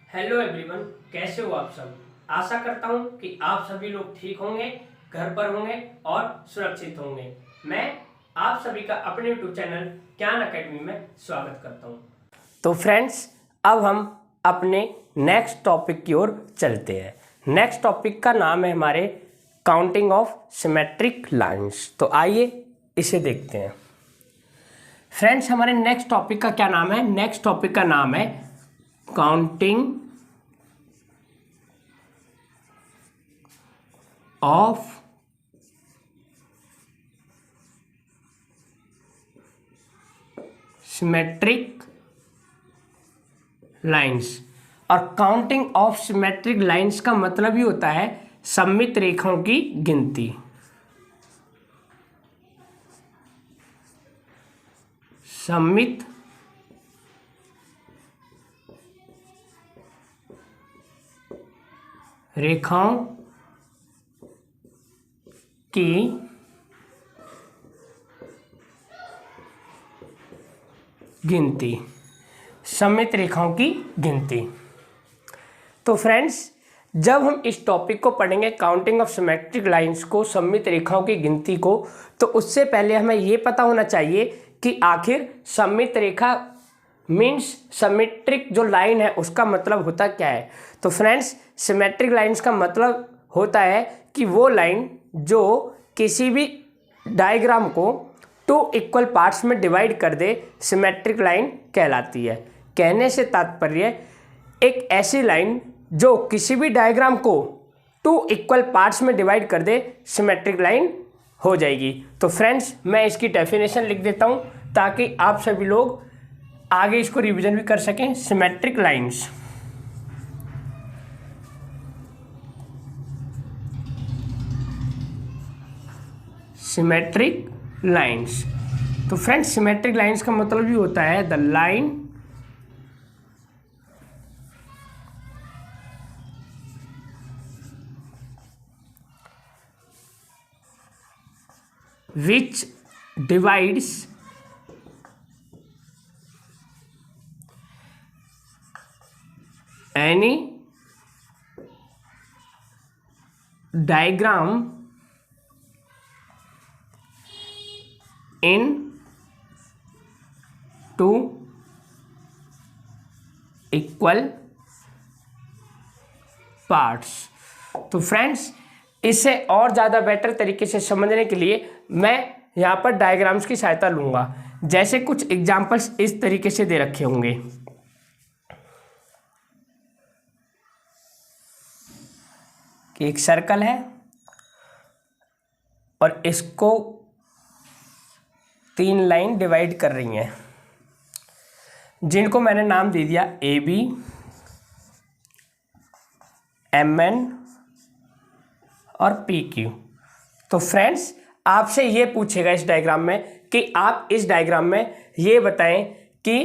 Hello everyone, कैसे हो आप सब। आशा करता हूँ कि आप सभी लोग ठीक होंगे, घर पर होंगे और सुरक्षित होंगे। मैं आप सभी का अपने यूट्यूब चैनल ज्ञान अकेडमी में स्वागत करता हूँ। तो फ्रेंड्स, अब हम अपने नेक्स्ट टॉपिक की ओर चलते हैं। नेक्स्ट टॉपिक का नाम है हमारे काउंटिंग ऑफ सिमेट्रिक लाइंस। तो आइए इसे देखते हैं। फ्रेंड्स, हमारे नेक्स्ट टॉपिक का क्या नाम है? नेक्स्ट टॉपिक का नाम है काउंटिंग ऑफ सिमेट्रिक लाइंस। और काउंटिंग ऑफ सिमेट्रिक लाइंस का मतलब ही होता है सममित रेखाओं की गिनती। सममित रेखाओं की गिनती। सममित रेखाओं की गिनती। तो फ्रेंड्स, जब हम इस टॉपिक को पढ़ेंगे काउंटिंग ऑफ सिमेट्रिक लाइंस को, सममित रेखाओं की गिनती को, तो उससे पहले हमें ये पता होना चाहिए कि आखिर सममित रेखा मीन्स सिमेट्रिक जो लाइन है उसका मतलब होता क्या है। तो फ्रेंड्स, सिमेट्रिक लाइंस का मतलब होता है कि वो लाइन जो किसी भी डायग्राम को टू इक्वल पार्ट्स में डिवाइड कर दे, सिमेट्रिक लाइन कहलाती है। कहने से तात्पर्य एक ऐसी लाइन जो किसी भी डायग्राम को टू इक्वल पार्ट्स में डिवाइड कर दे, सिमेट्रिक लाइन हो जाएगी। तो फ्रेंड्स, मैं इसकी डेफिनेशन लिख देता हूँ ताकि आप सभी लोग आगे इसको रिवीजन भी कर सकें। Symmetric lines, symmetric lines. तो फ्रेंड्स, सिमेट्रिक लाइंस का मतलब भी होता है the line which divides any diagram in two equal parts। तो फ्रेंड्स, इसे और ज़्यादा बेटर तरीके से समझने के लिए मैं यहाँ पर डायग्राम्स की सहायता लूँगा। जैसे कुछ एग्जाम्पल्स इस तरीके से दे रखे होंगे कि एक सर्कल है और इसको 3 लाइन डिवाइड कर रही हैं, जिनको मैंने नाम दे दिया AB, MN और PQ। तो फ्रेंड्स, आपसे ये पूछेगा इस डायग्राम में कि आप इस डायग्राम में ये बताएं कि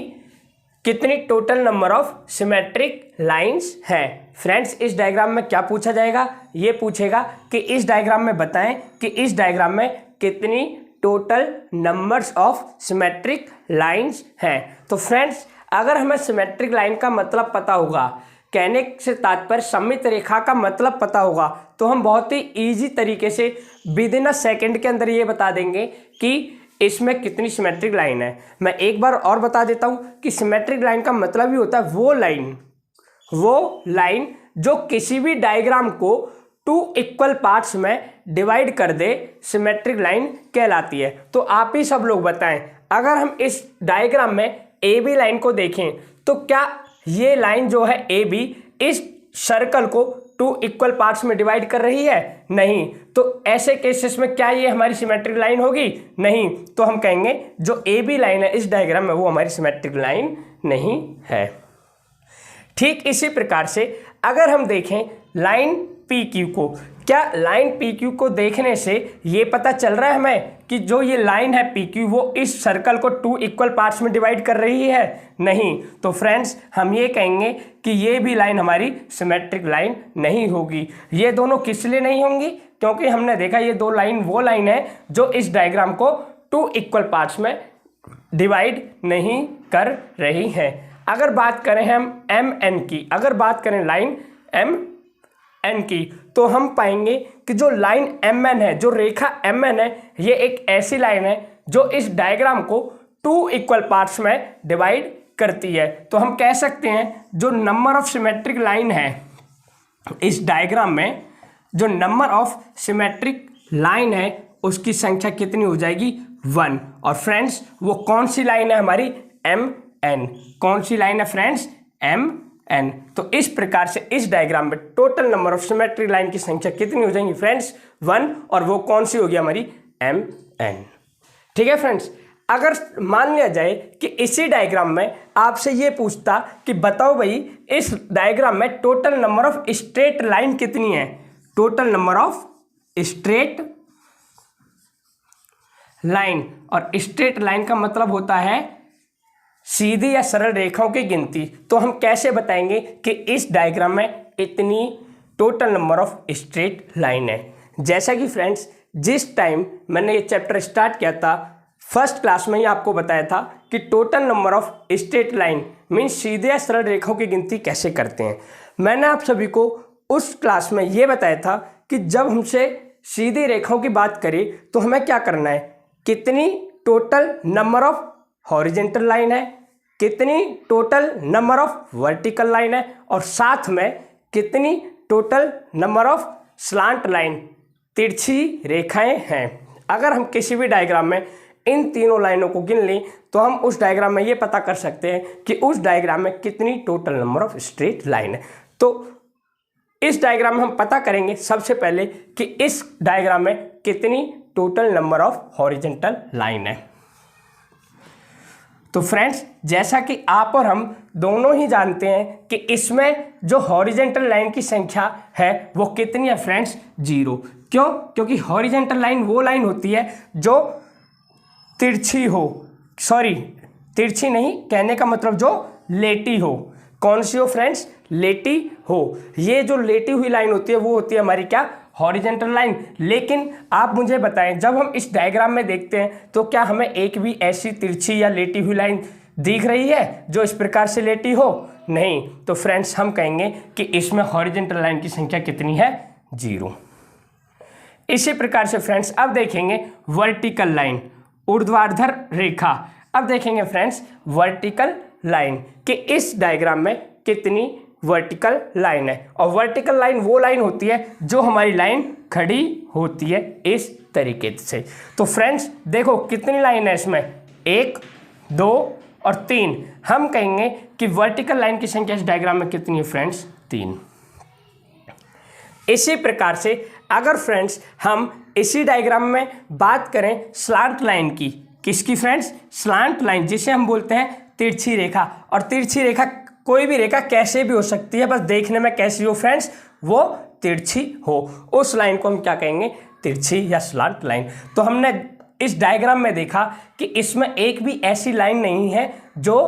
कितनी total number of symmetric lines हैं। फ्रेंड्स, इस डायग्राम में क्या पूछा जाएगा? ये पूछेगा कि इस डायग्राम में बताएं कि इस डायग्राम में कितनी total numbers of symmetric lines हैं। तो फ्रेंड्स, अगर हमें सिमेट्रिक लाइन का मतलब पता होगा, कहने से तात्पर्य सममित रेखा का मतलब पता होगा, तो हम बहुत ही इजी तरीके से विद इन अ सेकेंड के अंदर ये बता देंगे कि इसमें कितनी सिमेट्रिक लाइन है। मैं एक बार और बता देता हूँ कि सिमेट्रिक लाइन का मतलब ही होता है वो लाइन जो किसी भी डायग्राम को टू इक्वल पार्ट्स में डिवाइड कर दे, सिमेट्रिक लाइन कहलाती है। तो आप ही सब लोग बताएं, अगर हम इस डायग्राम में AB लाइन को देखें तो क्या ये लाइन जो है AB इस सर्कल को टू इक्वल पार्ट्स में डिवाइड कर रही है? नहीं। तो ऐसे केसेस में क्या ये हमारी सिमेट्रिक लाइन होगी? नहीं। तो हम कहेंगे जो AB लाइन है इस डायग्राम में वो हमारी सिमेट्रिक लाइन नहीं है। ठीक इसी प्रकार से अगर हम देखें लाइन PQ को, क्या लाइन PQ को देखने से ये पता चल रहा है हमें कि जो ये लाइन है PQ वो इस सर्कल को टू इक्वल पार्ट्स में डिवाइड कर रही है? नहीं। तो फ्रेंड्स, हम ये कहेंगे कि ये भी लाइन हमारी सिमेट्रिक लाइन नहीं होगी। ये दोनों किस लिए नहीं होंगी? क्योंकि हमने देखा ये दो लाइन वो लाइन है जो इस डायग्राम को टू इक्वल पार्ट्स में डिवाइड नहीं कर रही हैं। अगर बात करें हम एम एन की, अगर बात करें लाइन एम एन की, तो हम पाएंगे कि जो लाइन एम एन है, जो रेखा एम एन है, ये एक ऐसी लाइन है जो इस डायग्राम को 2 इक्वल पार्ट्स में डिवाइड करती है। तो हम कह सकते हैं जो नंबर ऑफ सिमेट्रिक लाइन है इस डायग्राम में, जो नंबर ऑफ सिमेट्रिक लाइन है उसकी संख्या कितनी हो जाएगी 1। और फ्रेंड्स वो कौन सी लाइन है हमारी, एम एन। कौन सी लाइन है फ्रेंड्स, एम एन। तो इस प्रकार से इस डायग्राम में total number of symmetric line की संख्या कितनी हो जाएगी फ्रेंड्स 1, और वो कौन सी होगी हमारी एम एन। ठीक है फ्रेंड्स, अगर मान लिया जाए कि इसी डायग्राम में आपसे ये पूछता कि बताओ भाई इस डायग्राम में total number of straight line कितनी है, total number of straight line, और स्ट्रेट लाइन का मतलब होता है सीधी या सरल रेखाओं की गिनती। तो हम कैसे बताएंगे कि इस डायग्राम में इतनी total number of straight line है। जैसा कि फ्रेंड्स जिस टाइम मैंने ये चैप्टर स्टार्ट किया था फर्स्ट क्लास में ही आपको बताया था कि total number of straight line means सीधे या सरल रेखाओं की गिनती कैसे करते हैं। मैंने आप सभी को उस क्लास में ये बताया था कि जब हमसे सीधी रेखाओं की बात करें तो हमें क्या करना है, कितनी total number of horizontal line है, कितनी total number of vertical line है, और साथ में कितनी total number of slant line तिरछी रेखाएं हैं। अगर हम किसी भी डायग्राम में इन तीनों लाइनों को गिन लें तो हम उस डायग्राम में ये पता कर सकते हैं कि उस डायग्राम में कितनी total number of straight line है। तो इस डायग्राम में हम पता करेंगे सबसे पहले कि इस डायग्राम में कितनी total number of horizontal line है। तो फ्रेंड्स जैसा कि आप और हम दोनों ही जानते हैं कि इसमें जो हॉरिजेंटल लाइन की संख्या है वो कितनी है फ्रेंड्स 0। क्यों? क्योंकि हॉरिजेंटल लाइन वो लाइन होती है जो तिरछी हो, सॉरी तिरछी नहीं, कहने का मतलब जो लेटी हो। कौन सी हो फ्रेंड्स, लेटी हो। ये जो लेटी हुई लाइन होती है वो होती है हमारी क्या, हॉरिजेंटल लाइन। लेकिन आप मुझे बताएं जब हम इस डायग्राम में देखते हैं तो क्या हमें एक भी ऐसी तिरछी या लेटी हुई लाइन दिख रही है जो इस प्रकार से लेटी हो? नहीं। तो फ्रेंड्स हम कहेंगे कि इसमें हॉरिजेंटल लाइन की संख्या कितनी है 0। इसी प्रकार से फ्रेंड्स अब देखेंगे वर्टिकल लाइन, ऊर्ध्वाधर रेखा। अब देखेंगे फ्रेंड्स वर्टिकल लाइन कि इस डायग्राम में कितनी वर्टिकल लाइन है। और वर्टिकल लाइन वो लाइन होती है जो हमारी लाइन खड़ी होती है इस तरीके से। तो फ्रेंड्स देखो कितनी लाइन है इसमें, 1 2 और 3। हम कहेंगे कि वर्टिकल लाइन की संख्या इस डायग्राम में कितनी है फ्रेंड्स 3। इसी प्रकार से अगर फ्रेंड्स हम इसी डायग्राम में बात करें स्लांट लाइन की, किसकी फ्रेंड्स, स्लांट लाइन, जिसे हम बोलते हैं तिरछी रेखा। और तिरछी रेखा कोई भी रेखा कैसे भी हो सकती है, बस देखने में कैसी हो फ्रेंड्स, वो तिरछी हो। उस लाइन को हम क्या कहेंगे, तिरछी या स्लांट लाइन। तो हमने इस डायग्राम में देखा कि इसमें एक भी ऐसी लाइन नहीं है जो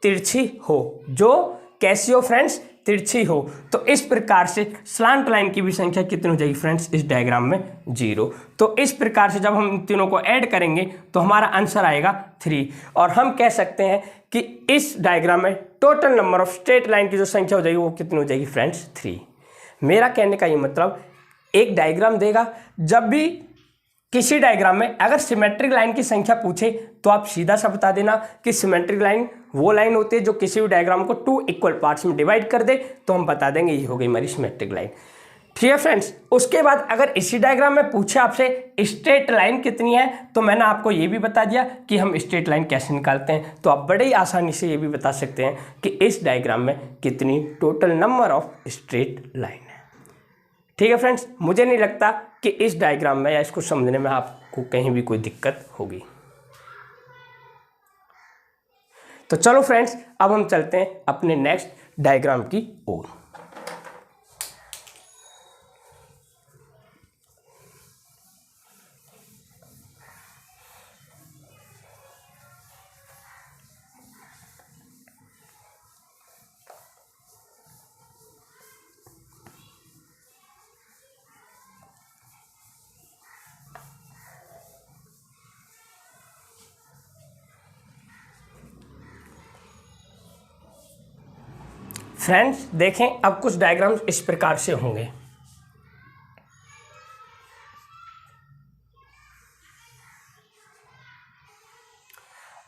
तिरछी हो, जो कैसी हो फ्रेंड्स, तिरछी हो। तो इस प्रकार से स्लांट लाइन की भी संख्या कितनी हो जाएगी फ्रेंड्स इस डायग्राम में 0। तो इस प्रकार से जब हम इन तीनों को ऐड करेंगे तो हमारा आंसर आएगा 3। और हम कह सकते हैं कि इस डायग्राम में total number of straight line की जो संख्या हो जाएगी वो कितनी हो जाएगी फ्रेंड्स 3। मेरा कहने का ये मतलब, एक डायग्राम देगा, जब भी किसी डायग्राम में अगर सिमेट्रिक लाइन की संख्या पूछे तो आप सीधा सा बता देना कि सिमेट्रिक लाइन वो लाइन होती है जो किसी भी डायग्राम को 2 इक्वल पार्ट्स में डिवाइड कर दे, तो हम बता देंगे ये हो गई हमारी सिमेट्रिक लाइन। ठीक है फ्रेंड्स, उसके बाद अगर इसी डायग्राम में पूछे आपसे स्ट्रेट लाइन कितनी है, तो मैंने आपको ये भी बता दिया कि हम स्ट्रेट लाइन कैसे निकालते हैं। तो आप बड़े ही आसानी से ये भी बता सकते हैं कि इस डायग्राम में कितनी total number of straight line है। ठीक है फ्रेंड्स, मुझे नहीं लगता कि इस डायग्राम में या इसको समझने में आपको कहीं भी कोई दिक्कत होगी। तो चलो फ्रेंड्स अब हम चलते हैं अपने नेक्स्ट डायग्राम की ओर। फ्रेंड्स देखें, अब कुछ डायग्राम्स इस प्रकार से होंगे।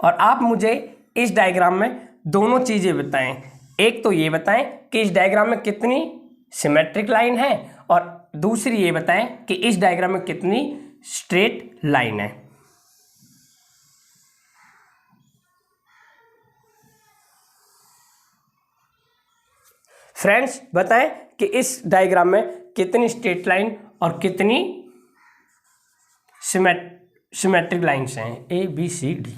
और आप मुझे इस डायग्राम में दोनों चीज़ें बताएं। एक तो ये बताएं कि इस डायग्राम में कितनी सिमेट्रिक लाइन है, और दूसरी ये बताएं कि इस डायग्राम में कितनी स्ट्रेट लाइन है। फ्रेंड्स बताएं कि इस डायग्राम में कितनी स्ट्रेट लाइन और कितनी सिमेट्रिक लाइन्स हैं, A B C D.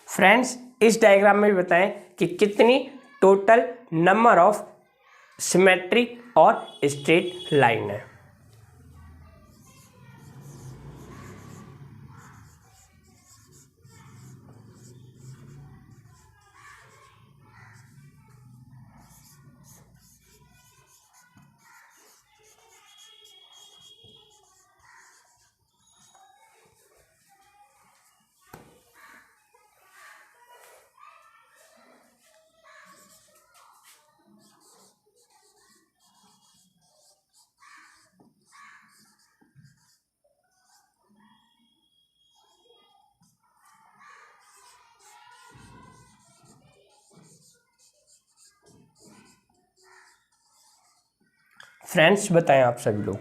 Friends इस डायग्राम में भी बताएं कि कितनी टोटल नंबर ऑफ सिमेट्रिक और स्ट्रेट लाइन है। फ्रेंड्स बताएं आप सभी लोग।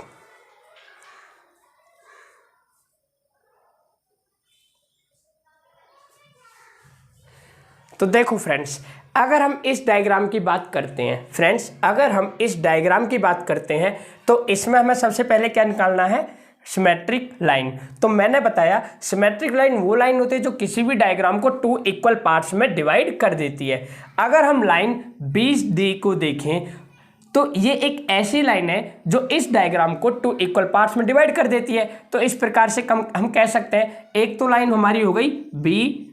तो देखो फ्रेंड्स, अगर हम इस डायग्राम की बात करते हैं, फ्रेंड्स अगर हम इस डायग्राम की बात करते हैं तो इसमें हमें सबसे पहले क्या निकालना है, सिमेट्रिक लाइन। तो मैंने बताया सिमेट्रिक लाइन वो लाइन होती है जो किसी भी डायग्राम को 2 इक्वल पार्ट्स में डिवाइड कर देती है। अगर हम लाइन 20D को देखें तो ये एक ऐसी लाइन है जो इस डायग्राम को 2 इक्वल पार्ट्स में डिवाइड कर देती है। तो इस प्रकार से हम कह सकते हैं एक तो लाइन हमारी हो गई बी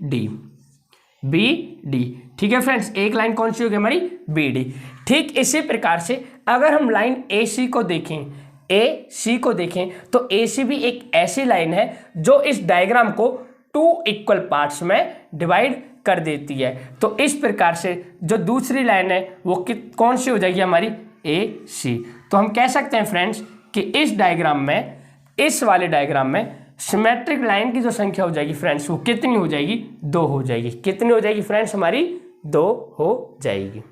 डी, ठीक है फ्रेंड्स, एक लाइन कौन सी होगी हमारी, बी डी। ठीक इसी प्रकार से अगर हम लाइन ए सी को देखें तो ए सी भी एक ऐसी लाइन है जो इस डायग्राम को 2 इक्वल पार्ट्स में डिवाइड कर देती है। तो इस प्रकार से जो दूसरी लाइन है वो कौन सी हो जाएगी हमारी, ए सी। तो हम कह सकते हैं फ्रेंड्स कि इस डायग्राम में, इस वाले डायग्राम में सिमेट्रिक लाइन की जो संख्या हो जाएगी फ्रेंड्स वो कितनी हो जाएगी, 2 हो जाएगी। कितनी हो जाएगी फ्रेंड्स हमारी, 2 हो जाएगी।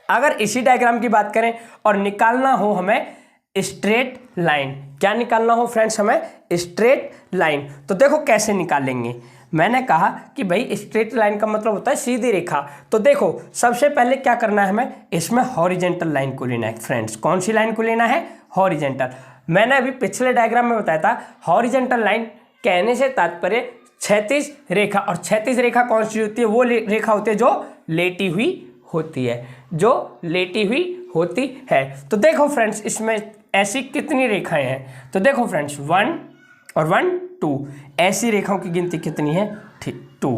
अगर इसी डायग्राम की बात करें और निकालना हो हमें स्ट्रेट लाइन, क्या निकालना हो फ्रेंड्स हमें, स्ट्रेट लाइन, तो देखो कैसे निकालेंगे। मैंने कहा कि भाई स्ट्रेट लाइन का मतलब होता है सीधी रेखा। तो देखो सबसे पहले क्या करना है हमें, इसमें हॉरिजेंटल लाइन को लेना है फ्रेंड्स। कौन सी लाइन को लेना है, हॉरिजेंटल। मैंने अभी पिछले डायग्राम में बताया था हॉरिजेंटल लाइन कहने से तात्पर्य क्षैतिज रेखा, और क्षैतिज रेखा कौन सी होती है, वो रेखा होती है जो लेटी हुई होती है, जो लेटी हुई होती है। तो देखो फ्रेंड्स इसमें ऐसी कितनी रेखाएं हैं, तो देखो फ्रेंड्स 1 और 1 2 ऐसी रेखाओं की गिनती कितनी है, ठीक 2।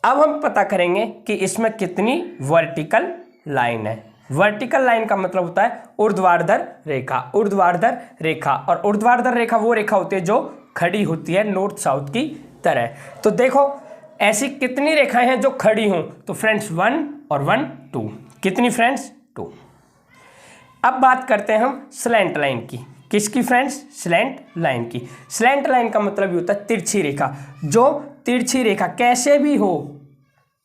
अब हम पता करेंगे कि इसमें कितनी वर्टिकल लाइन है। वर्टिकल लाइन का मतलब होता है ऊर्ध्वाधर रेखा, ऊर्ध्वाधर रेखा, और ऊर्ध्वाधर रेखा वो रेखा होती है जो खड़ी होती है नॉर्थ साउथ की तरह। तो देखो ऐसी कितनी रेखाएं हैं जो खड़ी हों, तो फ्रेंड्स 1 और 1 2, कितनी फ्रेंड्स 2। अब बात करते हैं हम स्लैंट लाइन की। किसकी फ्रेंड्स, स्लैंट लाइन की। स्लैंट लाइन का मतलब ये होता है तिरछी रेखा, जो तिरछी रेखा कैसे भी हो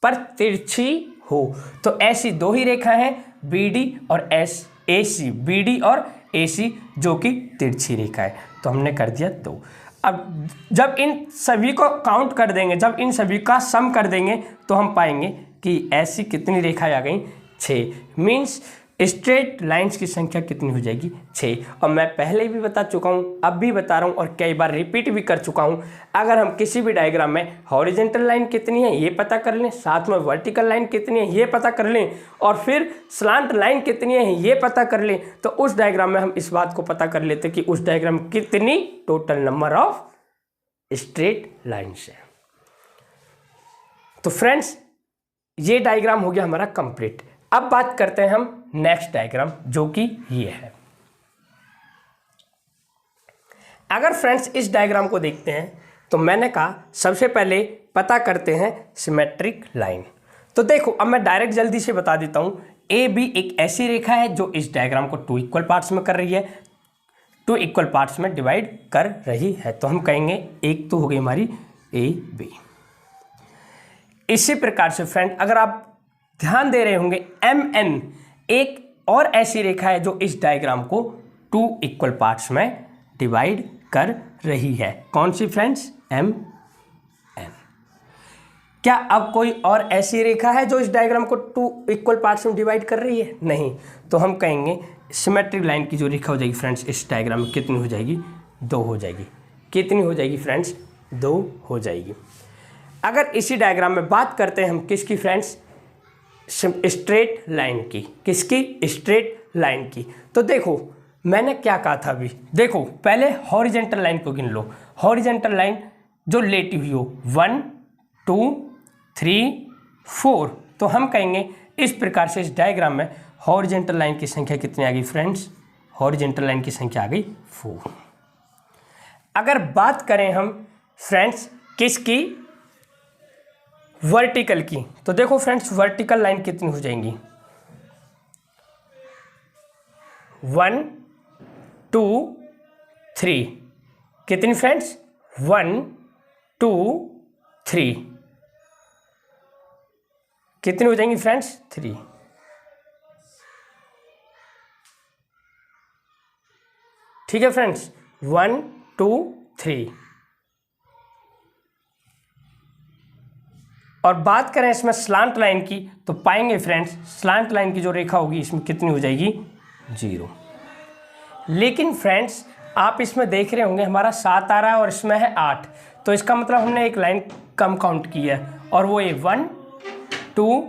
पर तिरछी हो। तो ऐसी 2 ही रेखा हैं BD और AC, BD और AC जो कि तिरछी रेखा है। तो हमने कर दिया 2। अब जब इन सभी को काउंट कर देंगे, जब इन सभी का सम कर देंगे तो हम पाएंगे कि ऐसी कितनी रेखाएं आ गई, 6। मीन्स स्ट्रेट लाइंस की संख्या कितनी हो जाएगी, 6। और मैं पहले भी बता चुका हूँ, अब भी बता रहा हूँ और कई बार रिपीट भी कर चुका हूँ। अगर हम किसी भी डायग्राम में हॉरिजेंटल लाइन कितनी है ये पता कर लें, साथ में वर्टिकल लाइन कितनी है ये पता कर लें, और फिर स्लांट लाइन कितनी है ये पता कर लें, तो उस डायग्राम में हम इस बात को पता कर लेते कि उस डायग्राम में कितनी total number of straight lines है। तो फ्रेंड्स ये डायग्राम हो गया हमारा कंप्लीट। अब बात करते हैं हम नेक्स्ट डायग्राम जो कि ये है। अगर फ्रेंड्स इस डायग्राम को देखते हैं तो मैंने कहा सबसे पहले पता करते हैं सिमेट्रिक लाइन। तो देखो अब मैं डायरेक्ट जल्दी से बता देता हूं, AB एक ऐसी रेखा है जो इस डायग्राम को 2 इक्वल पार्ट्स में कर रही है, 2 इक्वल पार्ट्स में डिवाइड कर रही है। तो हम कहेंगे एक तो हो गई हमारी AB। इसी प्रकार से फ्रेंड अगर आप ध्यान दे रहे होंगे, MN एक और ऐसी रेखा है जो इस डायग्राम को 2 इक्वल पार्ट्स में डिवाइड कर रही है। कौन सी फ्रेंड्स, MN। क्या अब कोई और ऐसी रेखा है जो इस डायग्राम को 2 इक्वल पार्ट्स में डिवाइड कर रही है, नहीं। तो हम कहेंगे सिमेट्रिक लाइन की जो रेखा हो जाएगी फ्रेंड्स इस डायग्राम में कितनी हो जाएगी, 2 हो जाएगी। कितनी हो जाएगी फ्रेंड्स, 2 हो जाएगी। अगर इसी डायग्राम में बात करते हैं हम किसकी फ्रेंड्स, स्ट्रेट लाइन की। किसकी, स्ट्रेट लाइन की। तो देखो मैंने क्या कहा था अभी, देखो पहले हॉरिजेंटल लाइन को गिन लो। हॉरिजेंटल लाइन जो लेटी हुई हो 1 2 3 4, तो हम कहेंगे इस प्रकार से इस डायग्राम में हॉरिजेंटल लाइन की संख्या कितनी आ गई फ्रेंड्स, हॉरिजेंटल लाइन की संख्या आ गई 4। अगर बात करें हम फ्रेंड्स किसकी, वर्टिकल की, तो देखो फ्रेंड्स वर्टिकल लाइन कितनी हो जाएंगी, 1 2 3। कितनी फ्रेंड्स, 1 2 3। कितनी हो जाएंगी फ्रेंड्स, 3। ठीक है फ्रेंड्स, 1 2 3। और बात करें इसमें स्लांट लाइन की तो पाएंगे फ्रेंड्स स्लांट लाइन की जो रेखा होगी इसमें कितनी हो जाएगी, 0। लेकिन फ्रेंड्स आप इसमें देख रहे होंगे हमारा 7 आ रहा है और इसमें है 8, तो इसका मतलब हमने एक लाइन कम काउंट की है और वो ये 1 2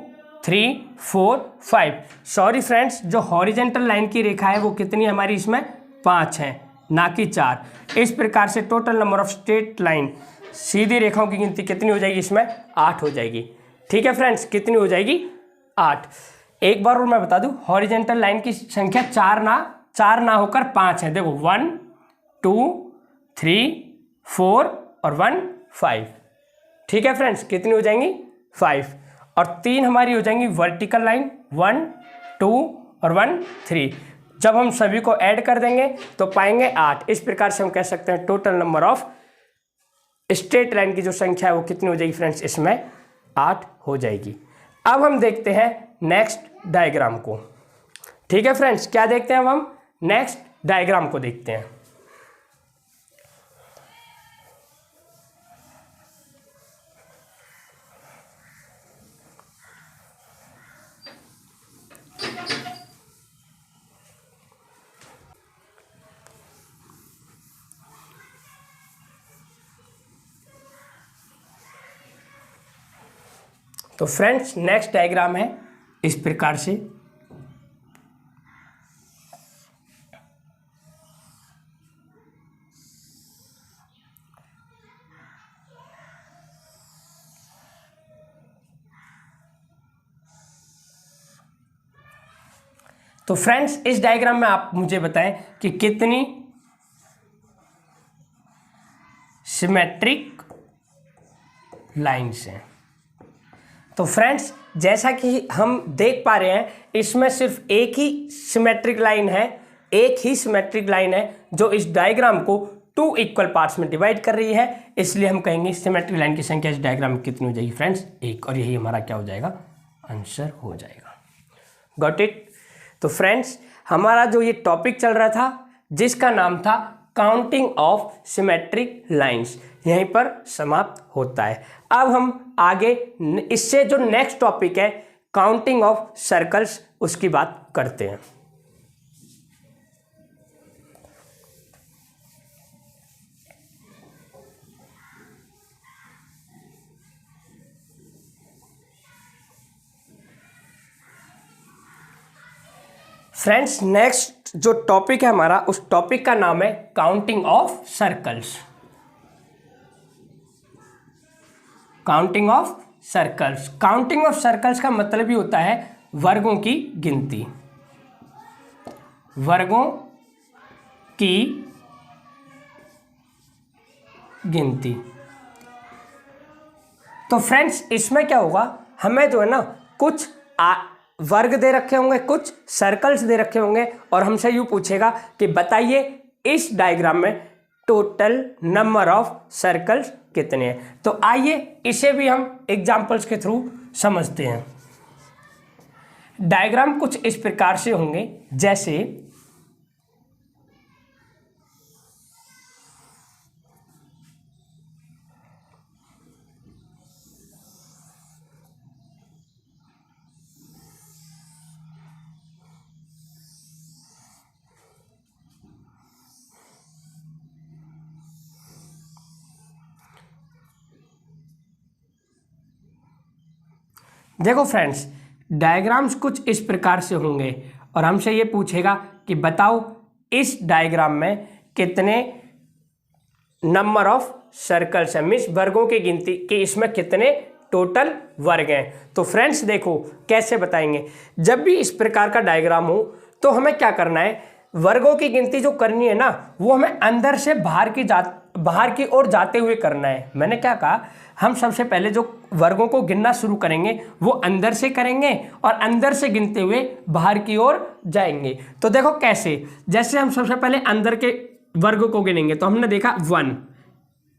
3 4 5। सॉरी फ्रेंड्स, जो हॉरिजेंटल लाइन की रेखा है वो कितनी हमारी इसमें 5 है, ना कि 4। इस प्रकार से total number of straight line सीधी रेखाओं की गिनती कितनी हो जाएगी, इसमें 8 हो जाएगी। ठीक है फ्रेंड्स, कितनी हो जाएगी, 8। एक बार और मैं बता दूं, हॉरिजेंटल लाइन की संख्या 4 ना होकर 5 है। देखो 1 2 3 4 और 1 5। ठीक है फ्रेंड्स, कितनी हो जाएंगी, 5। और 3 हमारी हो जाएंगी वर्टिकल लाइन, 1 2 और 1 3। जब हम सभी को ऐड कर देंगे तो पाएंगे 8। इस प्रकार से हम कह सकते हैं total number of straight line की जो संख्या है वो कितनी हो जाएगी फ्रेंड्स, इसमें 8 हो जाएगी। अब हम देखते हैं नेक्स्ट डायग्राम को। ठीक है फ्रेंड्स, क्या देखते हैं अब हम नेक्स्ट डायग्राम को देखते हैं। तो फ्रेंड्स नेक्स्ट डायग्राम है इस प्रकार से। तो फ्रेंड्स इस डायग्राम में आप मुझे बताएं कि कितनी सिमेट्रिक लाइंस हैं। तो फ्रेंड्स जैसा कि हम देख पा रहे हैं इसमें सिर्फ एक ही सिमेट्रिक लाइन है, एक ही सिमेट्रिक लाइन है जो इस डायग्राम को 2 इक्वल पार्ट्स में डिवाइड कर रही है। इसलिए हम कहेंगे सिमेट्रिक लाइन की संख्या इस डायग्राम में कितनी हो जाएगी फ्रेंड्स, 1। और यही हमारा क्या हो जाएगा, आंसर हो जाएगा। Got it. तो फ्रेंड्स हमारा जो ये टॉपिक चल रहा था जिसका नाम था काउंटिंग ऑफ सिमेट्रिक लाइंस, यहीं पर समाप्त होता है। अब हम आगे इससे जो नेक्स्ट टॉपिक है काउंटिंग ऑफ सर्कल्स उसकी बात करते हैं। फ्रेंड्स नेक्स्ट जो टॉपिक है हमारा उस टॉपिक का नाम है counting of circles. Counting of circles, counting of circles का मतलब ही होता है वर्गों की गिनती, वर्गों की गिनती। तो फ्रेंड्स इसमें क्या होगा, हमें जो है ना कुछ वर्ग दे रखे होंगे, कुछ सर्कल्स दे रखे होंगे और हमसे यूँ पूछेगा कि बताइए इस डायग्राम में टोटल नंबर ऑफ सर्कल्स कितने हैं। तो आइए इसे भी हम एग्जांपल्स के थ्रू समझते हैं। डायग्राम कुछ इस प्रकार से होंगे, जैसे देखो फ्रेंड्स डायग्राम्स कुछ इस प्रकार से होंगे और हमसे ये पूछेगा कि बताओ इस डायग्राम में कितने नंबर ऑफ सर्कल्स हैं, मीन्स वर्गों की गिनती कि इसमें कितने टोटल वर्ग हैं। तो फ्रेंड्स देखो कैसे बताएंगे, जब भी इस प्रकार का डायग्राम हो तो हमें क्या करना है, वर्गों की गिनती जो करनी है ना वो हमें अंदर से बाहर की ओर जाते हुए करना है। मैंने क्या कहा, हम सबसे पहले जो वर्गों को गिनना शुरू करेंगे वो अंदर से करेंगे और अंदर से गिनते हुए बाहर की ओर जाएंगे। तो देखो कैसे, जैसे हम सबसे पहले अंदर के वर्ग को गिनेंगे तो हमने देखा 1,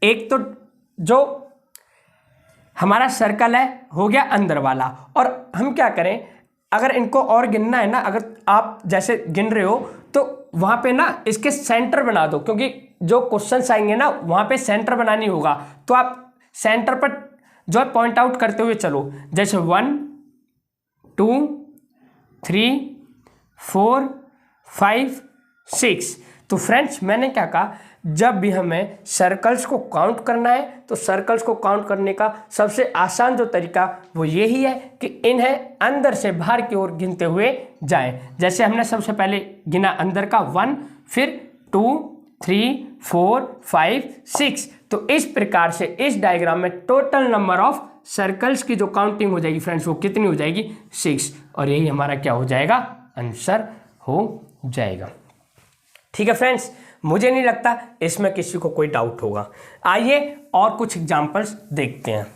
एक तो जो हमारा सर्कल है हो गया अंदर वाला। और हम क्या करें, अगर इनको और गिनना है ना, अगर आप जैसे गिन रहे हो तो वहाँ पे ना इसके सेंटर बना दो, क्योंकि जो क्वेश्चंस आएंगे ना वहाँ पे सेंटर बनानी होगा। तो आप सेंटर पर जो है पॉइंट आउट करते हुए चलो, जैसे 1 2 3 4 5 6। तो फ्रेंड्स मैंने क्या कहा, जब भी हमें सर्कल्स को काउंट करना है तो सर्कल्स को काउंट करने का सबसे आसान जो तरीका वो यही है कि इन्हें अंदर से बाहर की ओर गिनते हुए जाएं। जैसे हमने सबसे पहले गिना अंदर का 1, फिर 2 3 4 5 6। तो इस प्रकार से इस डायग्राम में टोटल नंबर ऑफ सर्कल्स की जो काउंटिंग हो जाएगी फ्रेंड्स वो कितनी हो जाएगी, 6। और यही हमारा क्या हो जाएगा, आंसर हो जाएगा। ठीक है फ्रेंड्स, मुझे नहीं लगता इसमें किसी को कोई डाउट होगा। आइए और कुछ एग्जांपल्स देखते हैं।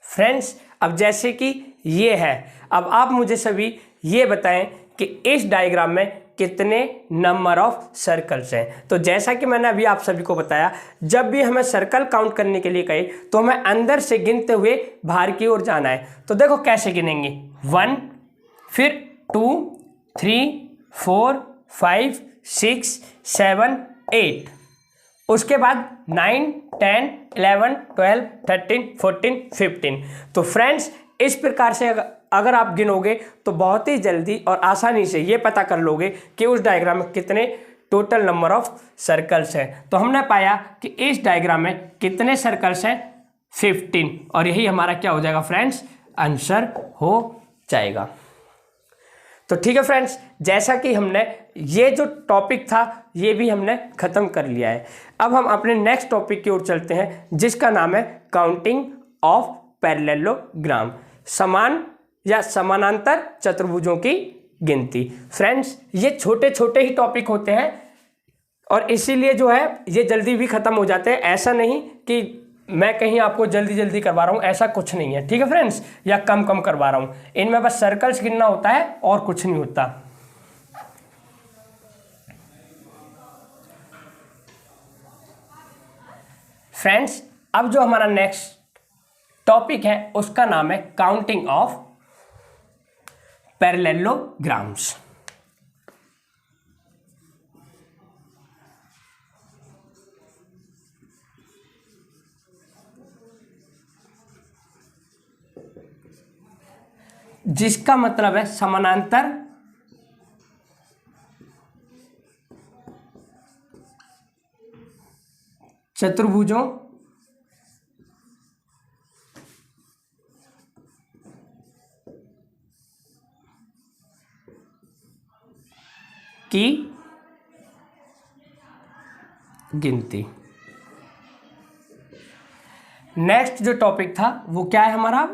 फ्रेंड्स अब जैसे कि ये है, अब आप मुझे सभी ये बताएं कि इस डायग्राम में कितने नंबर ऑफ सर्कल्स हैं। तो जैसा कि मैंने अभी आप सभी को बताया, जब भी हमें सर्कल काउंट करने के लिए कहे तो हमें अंदर से गिनते हुए बाहर की ओर जाना है। तो देखो कैसे गिनेंगे, 1, फिर 2 3 4 5 6 7 8, उसके बाद 9 10 11 12 13 14 15। तो फ्रेंड्स इस प्रकार से अगर आप गिनोगे तो बहुत ही जल्दी और आसानी से ये पता कर लोगे कि उस डायग्राम में कितने टोटल नंबर ऑफ सर्कल्स हैं। तो हमने पाया कि इस डायग्राम में कितने सर्कल्स हैं, 15, और यही हमारा क्या हो जाएगा फ्रेंड्स, आंसर हो जाएगा। तो ठीक है फ्रेंड्स, जैसा कि हमने ये जो टॉपिक था ये भी हमने ख़त्म कर लिया है। अब हम अपने नेक्स्ट टॉपिक की ओर चलते हैं जिसका नाम है काउंटिंग ऑफ पैरेललोग्राम, समान या समानांतर चतुर्भुजों की गिनती। फ्रेंड्स, ये छोटे छोटे ही टॉपिक होते हैं और इसीलिए जो है ये जल्दी भी ख़त्म हो जाते हैं। ऐसा नहीं कि मैं कहीं आपको जल्दी जल्दी करवा रहा हूँ, ऐसा कुछ नहीं है, ठीक है फ्रेंड्स, या कम कम करवा रहा हूँ। इनमें बस सर्कल्स गिनना होता है और कुछ नहीं होता। फ्रेंड्स, अब जो हमारा नेक्स्ट टॉपिक है उसका नाम है काउंटिंग ऑफ पैरेललोग्राम्स। जिसका मतलब है समानांतर चतुर्भुजों की गिनती। नेक्स्ट जो टॉपिक था वो क्या है हमारा,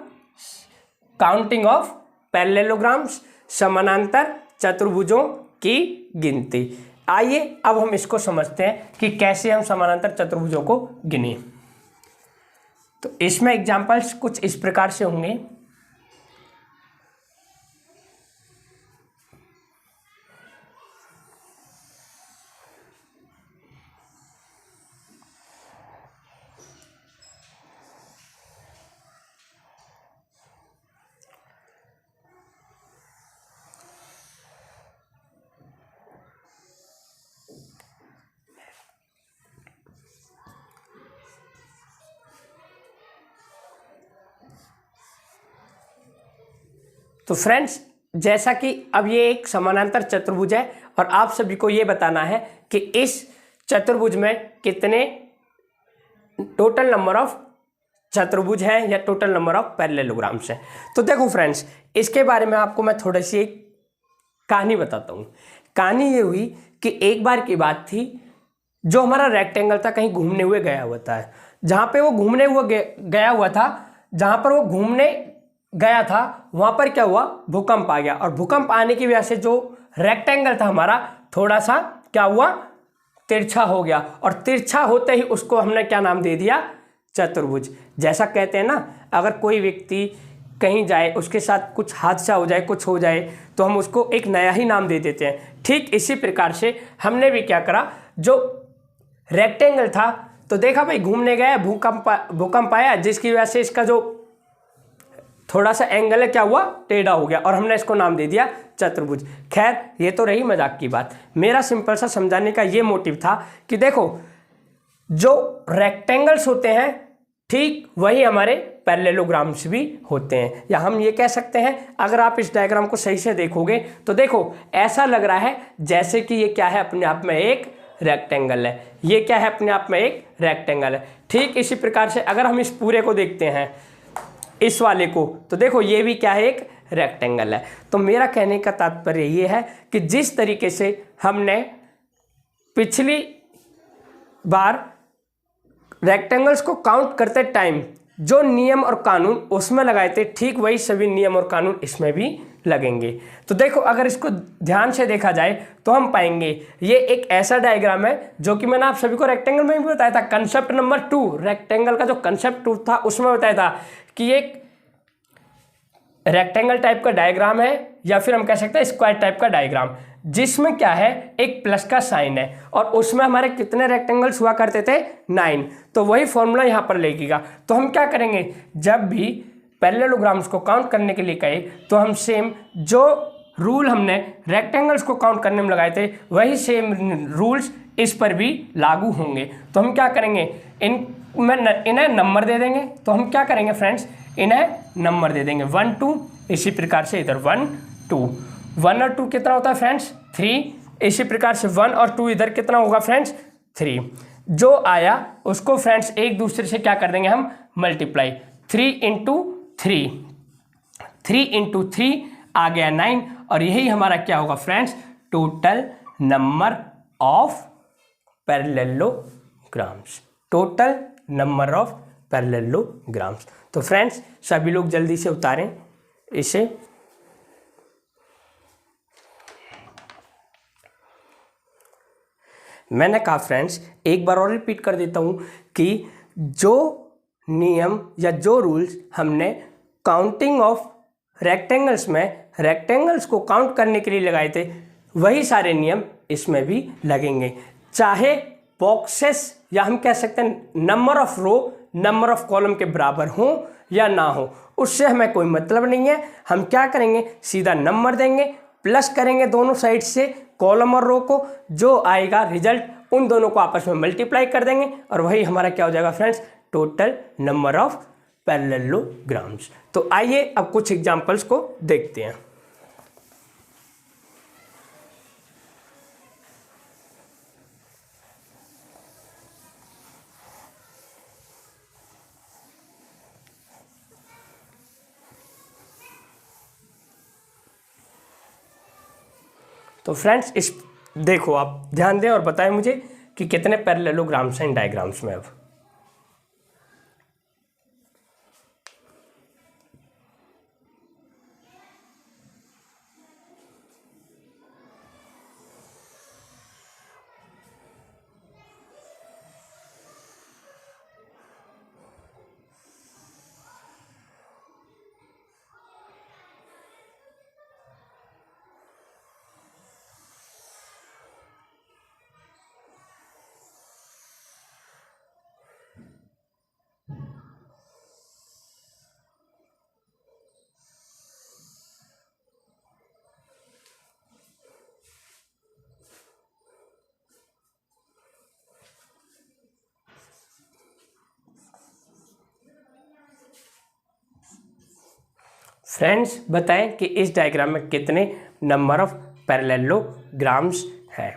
काउंटिंग ऑफ पैरेललोग्राम्स, समानांतर चतुर्भुजों की गिनती। आइए अब हम इसको समझते हैं कि कैसे हम समानांतर चतुर्भुजों को गिने। तो इसमें एग्जांपल्स कुछ इस प्रकार से होंगे। तो फ्रेंड्स, जैसा कि अब ये एक समानांतर चतुर्भुज है और आप सभी को ये बताना है कि इस चतुर्भुज में कितने टोटल नंबर ऑफ चतुर्भुज हैं या टोटल नंबर ऑफ पैरेललोग्राम्स हैं। तो देखो फ्रेंड्स, इसके बारे में आपको मैं थोड़ी सी एक कहानी बताता हूँ। कहानी ये हुई कि एक बार की बात थी, जो हमारा रेक्टेंगल था कहीं घूमने हुए गया हुआ था। जहाँ पे वो घूमने हुए गया हुआ था, जहाँ पर वो घूमने गया था वहाँ पर क्या हुआ, भूकंप आ गया। और भूकंप आने की वजह से जो रेक्टेंगल था हमारा थोड़ा सा क्या हुआ, तिरछा हो गया। और तिरछा होते ही उसको हमने क्या नाम दे दिया, चतुर्भुज। जैसा कहते हैं ना, अगर कोई व्यक्ति कहीं जाए, उसके साथ कुछ हादसा हो जाए, कुछ हो जाए, तो हम उसको एक नया ही नाम दे देते हैं। ठीक इसी प्रकार से हमने भी क्या करा, जो रेक्टेंगल था तो देखा भाई घूमने गया, भूकंप आया, जिसकी वजह से इसका जो थोड़ा सा एंगल है क्या हुआ, टेढ़ा हो गया और हमने इसको नाम दे दिया चतुर्भुज। खैर, ये तो रही मजाक की बात। मेरा सिंपल सा समझाने का ये मोटिव था कि देखो, जो रेक्टेंगल्स होते हैं ठीक वही हमारे पैरेललोग्राम्स भी होते हैं। या हम ये कह सकते हैं, अगर आप इस डायग्राम को सही से देखोगे तो देखो ऐसा लग रहा है जैसे कि ये क्या है, अपने आप में एक रेक्टेंगल है। ये क्या है, अपने आप में एक रेक्टेंगल है। ठीक इसी प्रकार से अगर हम इस पूरे को देखते हैं, इस वाले को, तो देखो ये भी क्या है, एक रेक्टेंगल है। तो मेरा कहने का तात्पर्य ये है कि जिस तरीके से हमने पिछली बार रेक्टेंगल्स को काउंट करते टाइम जो नियम और कानून उसमें लगाए थे, ठीक वही सभी नियम और कानून इसमें भी लगेंगे। तो देखो, अगर इसको ध्यान से देखा जाए तो हम पाएंगे ये एक ऐसा डायग्राम है जो कि मैंने आप सभी को रेक्टेंगल में भी बताया था। कंसेप्ट नंबर 2, रेक्टेंगल का जो कंसेप्ट 2 था उसमें बताया था कि एक रेक्टेंगल टाइप का डायग्राम है या फिर हम कह सकते हैं स्क्वायर टाइप का डायग्राम, जिसमें क्या है, एक प्लस का साइन है और उसमें हमारे कितने रेक्टेंगल्स हुआ करते थे, 9। तो वही फॉर्मूला यहाँ पर लगेगा। तो हम क्या करेंगे, जब भी पैरेललोग्राम्स को काउंट करने के लिए कहे तो हम सेम जो रूल हमने रेक्टेंगल्स को काउंट करने में लगाए थे वही सेम रूल्स इस पर भी लागू होंगे। तो हम क्या करेंगे, इन्हें नंबर दे देंगे। तो हम क्या करेंगे फ्रेंड्स, इन्हें नंबर दे देंगे 1 2। इसी प्रकार से इधर 1 2, 1 और 2 कितना होता है फ्रेंड्स 3। इसी प्रकार से 1 और 2 इधर कितना होगा फ्रेंड्स 3। जो आया उसको फ्रेंड्स एक दूसरे से क्या कर देंगे हम मल्टीप्लाई, 3 इंटू 3, 3 इंटू 3 आ गया 9। और यही हमारा क्या होगा friends total number of parallelograms, total number of parallelograms. तो फ्रेंड्स सभी लोग जल्दी से उतारें इसे। मैंने कहा फ्रेंड्स एक बार और रिपीट कर देता हूं कि जो नियम या जो रूल्स हमने काउंटिंग ऑफ रेक्टेंगल्स में रेक्टेंगल्स को काउंट करने के लिए लगाए थे, वही सारे नियम इसमें भी लगेंगे। चाहे बॉक्सेस या हम कह सकते हैं number of row number of column के बराबर हो या ना हो, उससे हमें कोई मतलब नहीं है। हम क्या करेंगे सीधा नंबर देंगे, प्लस करेंगे दोनों साइड से कॉलम और रो को, जो आएगा रिजल्ट उन दोनों को आपस में मल्टीप्लाई कर देंगे और वही हमारा क्या हो जाएगा friends total number of parallelograms. तो आइए अब कुछ एग्जांपल्स को देखते हैं। तो फ्रेंड्स इस देखो आप ध्यान दें और बताएं मुझे कि कितने पैरेललोग्राम्स हैं इन डायग्राम्स में। अब फ्रेंड्स बताएं कि इस डायग्राम में कितने नंबर ऑफ पैरेललोग्राम्स हैं।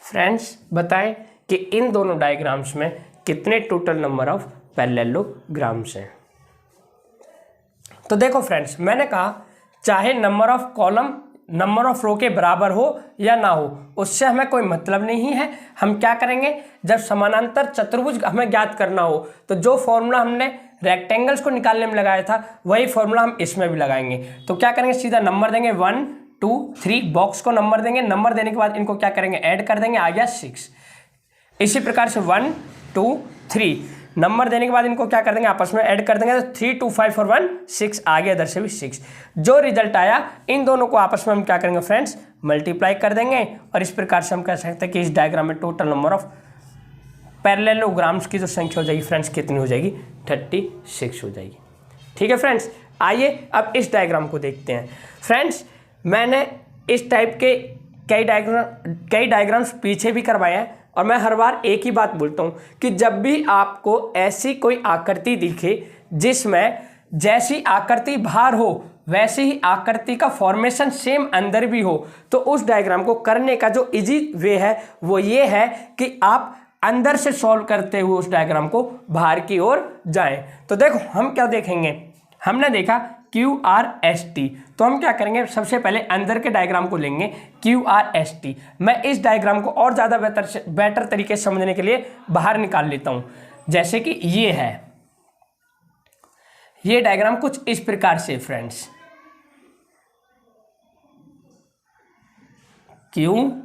फ्रेंड्स बताएं कि इन दोनों डायग्राम्स में कितने टोटल नंबर ऑफ पैरेललोग्राम्स हैं। तो देखो फ्रेंड्स मैंने कहा चाहे number of column number of row के बराबर हो या ना हो, उससे हमें कोई मतलब नहीं है। हम क्या करेंगे जब समानांतर चतुर्भुज हमें ज्ञात करना हो तो जो फॉर्मूला हमने रेक्टेंगल्स को निकालने में लगाया था वही फॉर्मूला हम इसमें भी लगाएंगे। तो क्या करेंगे सीधा नंबर देंगे 1 2 3, बॉक्स को नंबर देंगे, नंबर देने के बाद इनको क्या करेंगे ऐड कर देंगे, आ गया 6। इसी प्रकार से 1 2 3 नंबर देने के बाद इनको क्या कर देंगे, आपस में ऐड कर देंगे, तो 3 2 5 और 1 6 आ गया, इधर से भी 6। जो रिजल्ट आया इन दोनों को आपस में हम क्या करेंगे फ्रेंड्स, मल्टीप्लाई कर देंगे। और इस प्रकार से हम कह सकते हैं कि इस डायग्राम में टोटल नंबर ऑफ पैरेललोग्राम्स की जो संख्या हो जाएगी फ्रेंड्स कितनी हो जाएगी, 36 हो जाएगी। ठीक है फ्रेंड्स, आइए अब इस डायग्राम को देखते हैं। फ्रेंड्स मैंने इस टाइप के कई डायग्राम्स पीछे भी करवाए हैं, और मैं हर बार एक ही बात बोलता हूँ कि जब भी आपको ऐसी कोई आकृति दिखे जिसमें जैसी आकृति बाहर हो वैसे ही आकृति का फॉर्मेशन सेम अंदर भी हो, तो उस डायग्राम को करने का जो इजी वे है वो ये है कि आप अंदर से सॉल्व करते हुए उस डायग्राम को बाहर की ओर जाएं। तो देखो हम क्या देखेंगे, हमने देखा QRST, तो हम क्या करेंगे, सबसे पहले अंदर के डायग्राम को लेंगे QRST। मैं इस डायग्राम को और ज़्यादा बेटर तरीके से समझने के लिए बाहर निकाल लेता हूँ। जैसे कि ये है, ये डायग्राम कुछ इस प्रकार से फ्रेंड्स, QRST।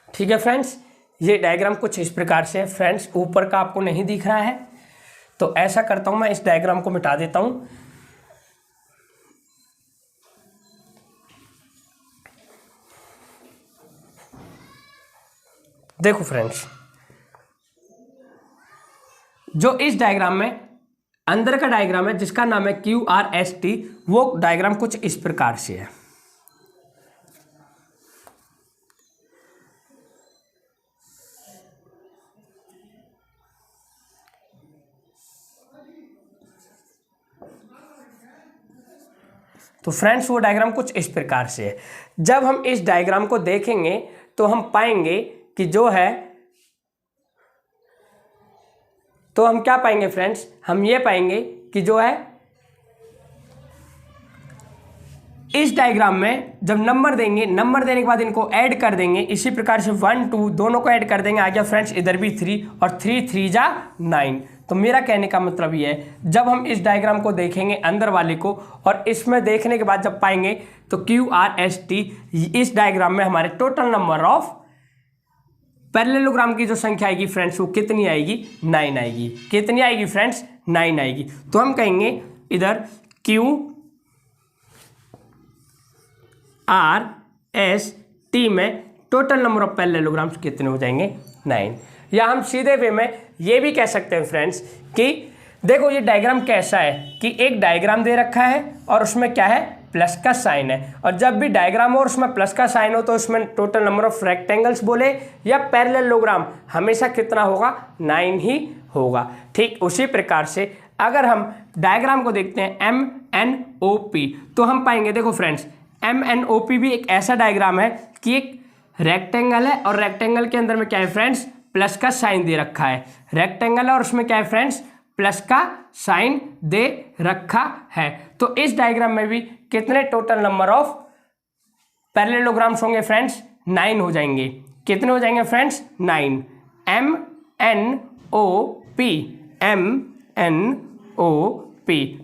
ठीक है फ्रेंड्स, ये डायग्राम कुछ इस प्रकार से है फ्रेंड्स, ऊपर का आपको नहीं दिख रहा है, तो ऐसा करता हूं मैं इस डायग्राम को मिटा देता हूं। देखो फ्रेंड्स, जो इस डायग्राम में अंदर का डायग्राम है जिसका नाम है QRST, वो डायग्राम कुछ इस प्रकार से है। तो फ्रेंड्स वो डायग्राम कुछ इस प्रकार से है। जब हम इस डायग्राम को देखेंगे तो हम पाएंगे कि जो है, तो हम क्या पाएंगे फ्रेंड्स, हम ये पाएंगे कि जो है इस डायग्राम में जब नंबर देंगे, नंबर देने के बाद इनको ऐड कर देंगे, इसी प्रकार से 1 2 दोनों को ऐड कर देंगे, आ गया फ्रेंड्स इधर भी 3 और 3 3 जा 9। तो मेरा कहने का मतलब ये है, जब हम इस डायग्राम को देखेंगे अंदर वाले को और इसमें देखने के बाद जब पाएंगे तो QRST, इस डायग्राम में हमारे टोटल नंबर ऑफ पैरेललोग्राम की जो संख्या आएगी फ्रेंड्स वो कितनी आएगी, 9 आएगी। कितनी आएगी फ्रेंड्स, 9 आएगी। तो हम कहेंगे इधर QRST में टोटल नंबर ऑफ पैरेललोग्राम्स कितने हो जाएंगे, 9। या हम सीधे वे में ये भी कह सकते हैं फ्रेंड्स कि देखो ये डायग्राम कैसा है कि एक डायग्राम दे रखा है और उसमें क्या है, प्लस का साइन है, और जब भी डायग्राम हो और उसमें प्लस का साइन हो तो उसमें टोटल नंबर ऑफ रेक्टेंगल्स बोले या पैरेललोग्राम हमेशा कितना होगा, 9 ही होगा। ठीक उसी प्रकार से अगर हम डायग्राम को देखते हैं MNOP, तो हम पाएंगे, देखो फ्रेंड्स MNOP भी एक ऐसा डायग्राम है कि एक रेक्टेंगल है और रेक्टेंगल के अंदर में क्या है फ्रेंड्स, प्लस का साइन दे रखा है। रेक्टेंगल है और उसमें क्या है फ्रेंड्स, प्लस का साइन दे रखा है। तो इस डायग्राम में भी कितने टोटल नंबर ऑफ पैरेललोग्राम्स होंगे फ्रेंड्स, 9 हो जाएंगे। कितने हो जाएंगे फ्रेंड्स, 9। MNOP,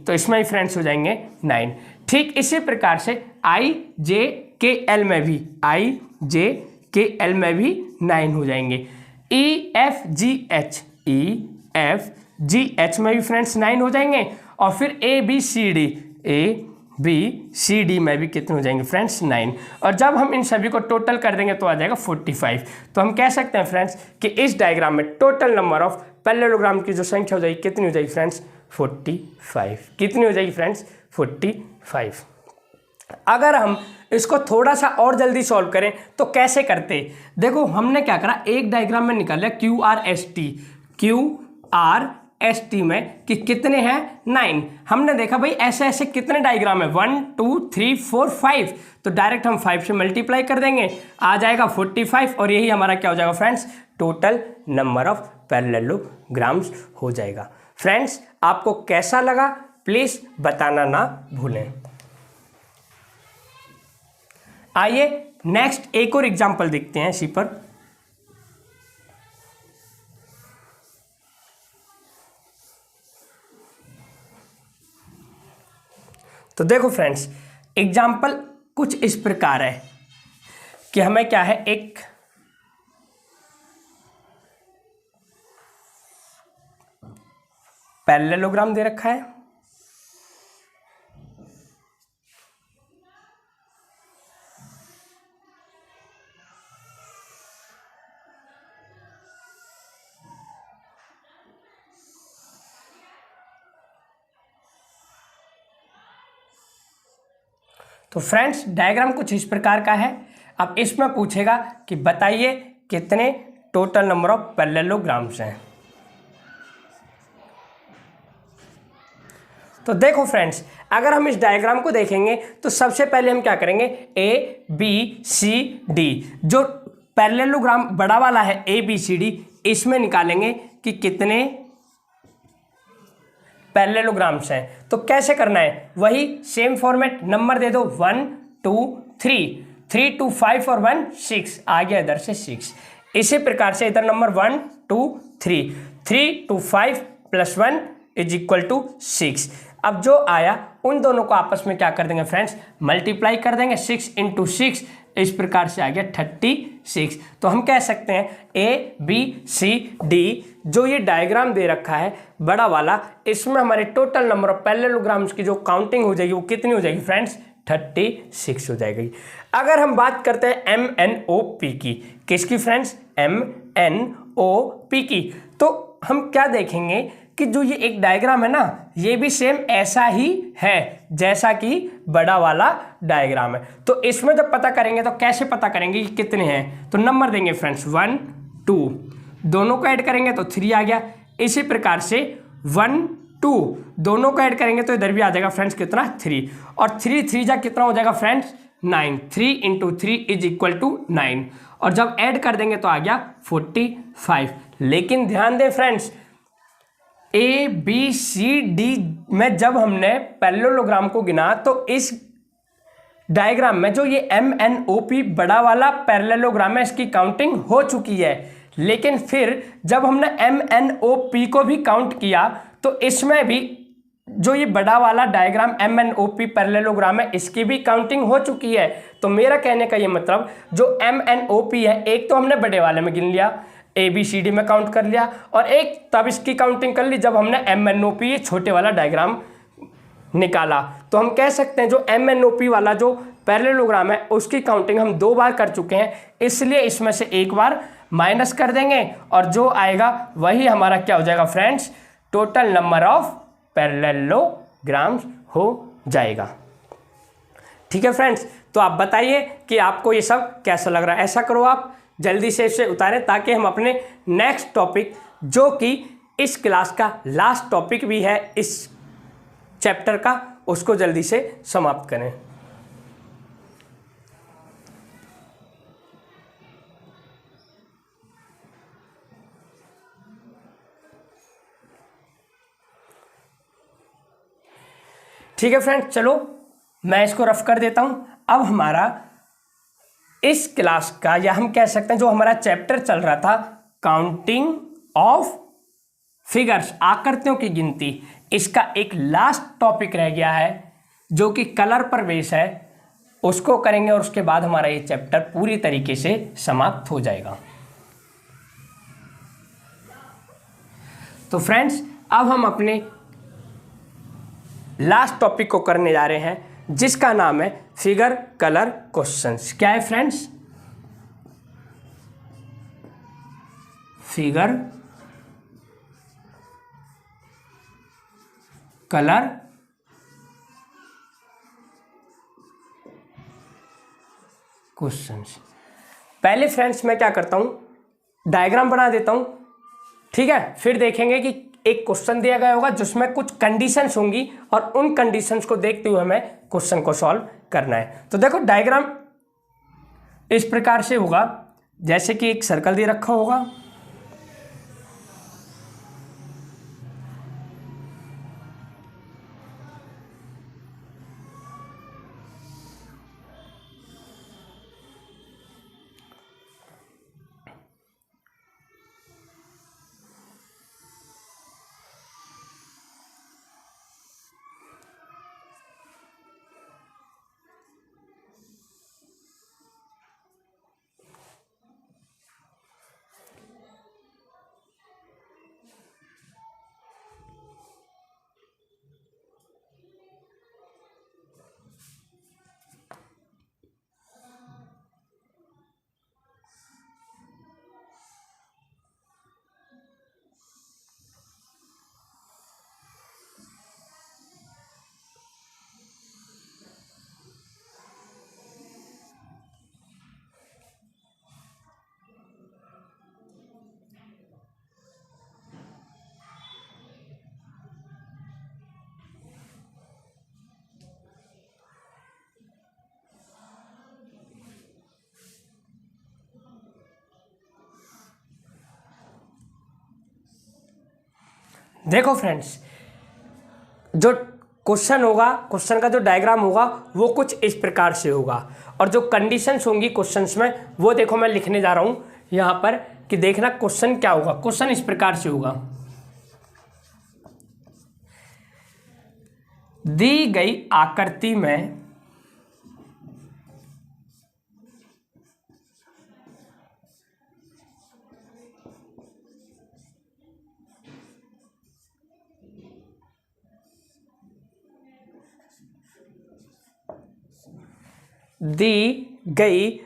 तो इसमें ही फ्रेंड्स हो जाएंगे 9। ठीक इसी प्रकार से IJKL में भी 9 हो जाएंगे। EFGH में भी फ्रेंड्स 9 हो जाएंगे, और फिर ABCD में भी कितने हो जाएंगे फ्रेंड्स, 9। और जब हम इन सभी को टोटल कर देंगे तो आ जाएगा 45। तो हम कह सकते हैं फ्रेंड्स कि इस डायग्राम में टोटल नंबर ऑफ पैरेललोग्राम की जो संख्या हो जाएगी कितनी हो जाएगी फ्रेंड्स, 45। कितनी हो जाएगी फ्रेंड्स, 45। अगर हम इसको थोड़ा सा और जल्दी सॉल्व करें तो कैसे करते, देखो हमने क्या करा, एक डायग्राम में निकाला QRST में कि कितने हैं, 9। हमने देखा भाई ऐसे ऐसे कितने डायग्राम है, 1 2 3 4 5, तो डायरेक्ट हम 5 से मल्टीप्लाई कर देंगे, आ जाएगा 45, और यही हमारा क्या हो जाएगा friends, total number of parallelograms हो जाएगा। फ्रेंड्स आपको कैसा लगा प्लीज बताना ना भूलें। आइए नेक्स्ट एक और एग्जांपल देखते हैं इसी पर। तो देखो फ्रेंड्स एग्जाम्पल कुछ इस प्रकार है कि हमें क्या है, एक पैरेललोग्राम दे रखा है। तो फ्रेंड्स डायग्राम कुछ इस प्रकार का है। अब इसमें पूछेगा कि बताइए कितने टोटल नंबर ऑफ पैरेललोग्राम्स हैं। तो देखो फ्रेंड्स, अगर हम इस डायग्राम को देखेंगे तो सबसे पहले हम क्या करेंगे, ए बी सी डी, जो पैरेललोग्राम बड़ा वाला है ए बी सी डी, इसमें निकालेंगे कि कितने पैरेललोग्राम्स हैं। तो कैसे करना है, वही सेम फॉर्मेट, नंबर दे दो 1 2 3, 3 2 5 और 1 6, आ गया इधर से 6। इसी प्रकार से इधर number 1 2 3, 3 2 5 plus 1 is equal to 6। अब जो आया उन दोनों को आपस में क्या कर देंगे फ्रेंड्स, मल्टीप्लाई कर देंगे। 6 इंटू 6, इस प्रकार से आ गया 36। तो हम कह सकते हैं ए बी सी डी, जो ये डायग्राम दे रखा है बड़ा वाला, इसमें हमारे टोटल नंबर ऑफ पैरेललोग्राम्स की जो काउंटिंग हो जाएगी वो कितनी हो जाएगी फ्रेंड्स, 36 हो जाएगी। अगर हम बात करते हैं एम एन ओ पी की, किसकी friends, M N O P की, तो हम क्या देखेंगे कि जो ये एक डायग्राम है ना, ये भी सेम ऐसा ही है जैसा कि बड़ा वाला डायग्राम है। तो इसमें जब पता करेंगे तो कैसे पता करेंगे कि कितने हैं, तो नंबर देंगे फ्रेंड्स 1 2, दोनों को ऐड करेंगे तो 3 आ गया। इसी प्रकार से 1 2, दोनों को ऐड करेंगे तो इधर भी आ जाएगा फ्रेंड्स कितना, 3, और 3 3 जा कितना हो जाएगा friends, 9। 3 into 3 is equal to 9, और जब ऐड कर देंगे तो आ गया 45। लेकिन ध्यान दें friends, A B C D में जब हमने पैरेललोग्राम को गिना तो इस डायग्राम में जो ये एम एन ओ पी बड़ा वाला पैरेललोग्राम है, इसकी काउंटिंग हो चुकी है। लेकिन फिर जब हमने एम एन ओ पी को भी काउंट किया तो इसमें भी जो ये बड़ा वाला diagram M N O P parallelogram है, इसकी भी काउंटिंग हो चुकी है। तो मेरा कहने का ये मतलब, जो एम एन ओ पी है, एक तो हमने बड़े वाले में गिन लिया, ए बी सी डी में काउंट कर लिया, और एक तब इसकी काउंटिंग कर ली जब हमने एम एन ओ पी ये छोटे वाला डायग्राम निकाला। तो हम कह सकते हैं जो एम एन ओ पी वाला जो पैरेललोग्राम है उसकी काउंटिंग हम 2 बार कर चुके हैं, इसलिए इसमें से 1 बार माइनस कर देंगे, और जो आएगा वही हमारा क्या हो जाएगा friends, total number of parallelograms हो जाएगा। ठीक है फ्रेंड्स, तो आप बताइए कि आपको ये सब कैसा लग रहा है। ऐसा करो, आप जल्दी से इसे उतारें ताकि हम अपने नेक्स्ट टॉपिक, जो कि इस क्लास का लास्ट टॉपिक भी है इस चैप्टर का, उसको जल्दी से समाप्त करें। ठीक है फ्रेंड्स, चलो मैं इसको रफ कर देता हूं। अब हमारा इस क्लास का, या हम कह सकते हैं जो हमारा चैप्टर चल रहा था, काउंटिंग ऑफ फिगर्स, आकृतियों की गिनती, इसका एक लास्ट टॉपिक रह गया है जो कि कलर पर बेस है, उसको करेंगे और उसके बाद हमारा ये चैप्टर पूरी तरीके से समाप्त हो जाएगा। तो फ्रेंड्स, अब हम अपने लास्ट टॉपिक को करने जा रहे हैं, जिसका नाम है फिगर कलर क्वेश्चंस। क्या है फ्रेंड्स, फिगर कलर क्वेश्चंस। पहले फ्रेंड्स मैं क्या करता हूं, डायग्राम बना देता हूं, ठीक है। फिर देखेंगे कि एक क्वेश्चन दिया गया होगा जिसमें कुछ कंडीशंस होंगी, और उन कंडीशंस को देखते हुए हमें क्वेश्चन को सॉल्व करना है। तो देखो डायग्राम इस प्रकार से होगा, जैसे कि एक सर्कल दे रखा होगा, देखो फ्रेंड्स, जो क्वेश्चन होगा, क्वेश्चन का जो डायग्राम होगा वो कुछ इस प्रकार से होगा, और जो कंडीशंस होंगी क्वेश्चंस में वो देखो मैं लिखने जा रहा हूं यहां पर कि देखना क्वेश्चन क्या होगा। क्वेश्चन इस प्रकार से होगा, दी गई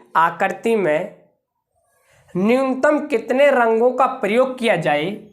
आकृति में न्यूनतम कितने रंगों का प्रयोग किया जाए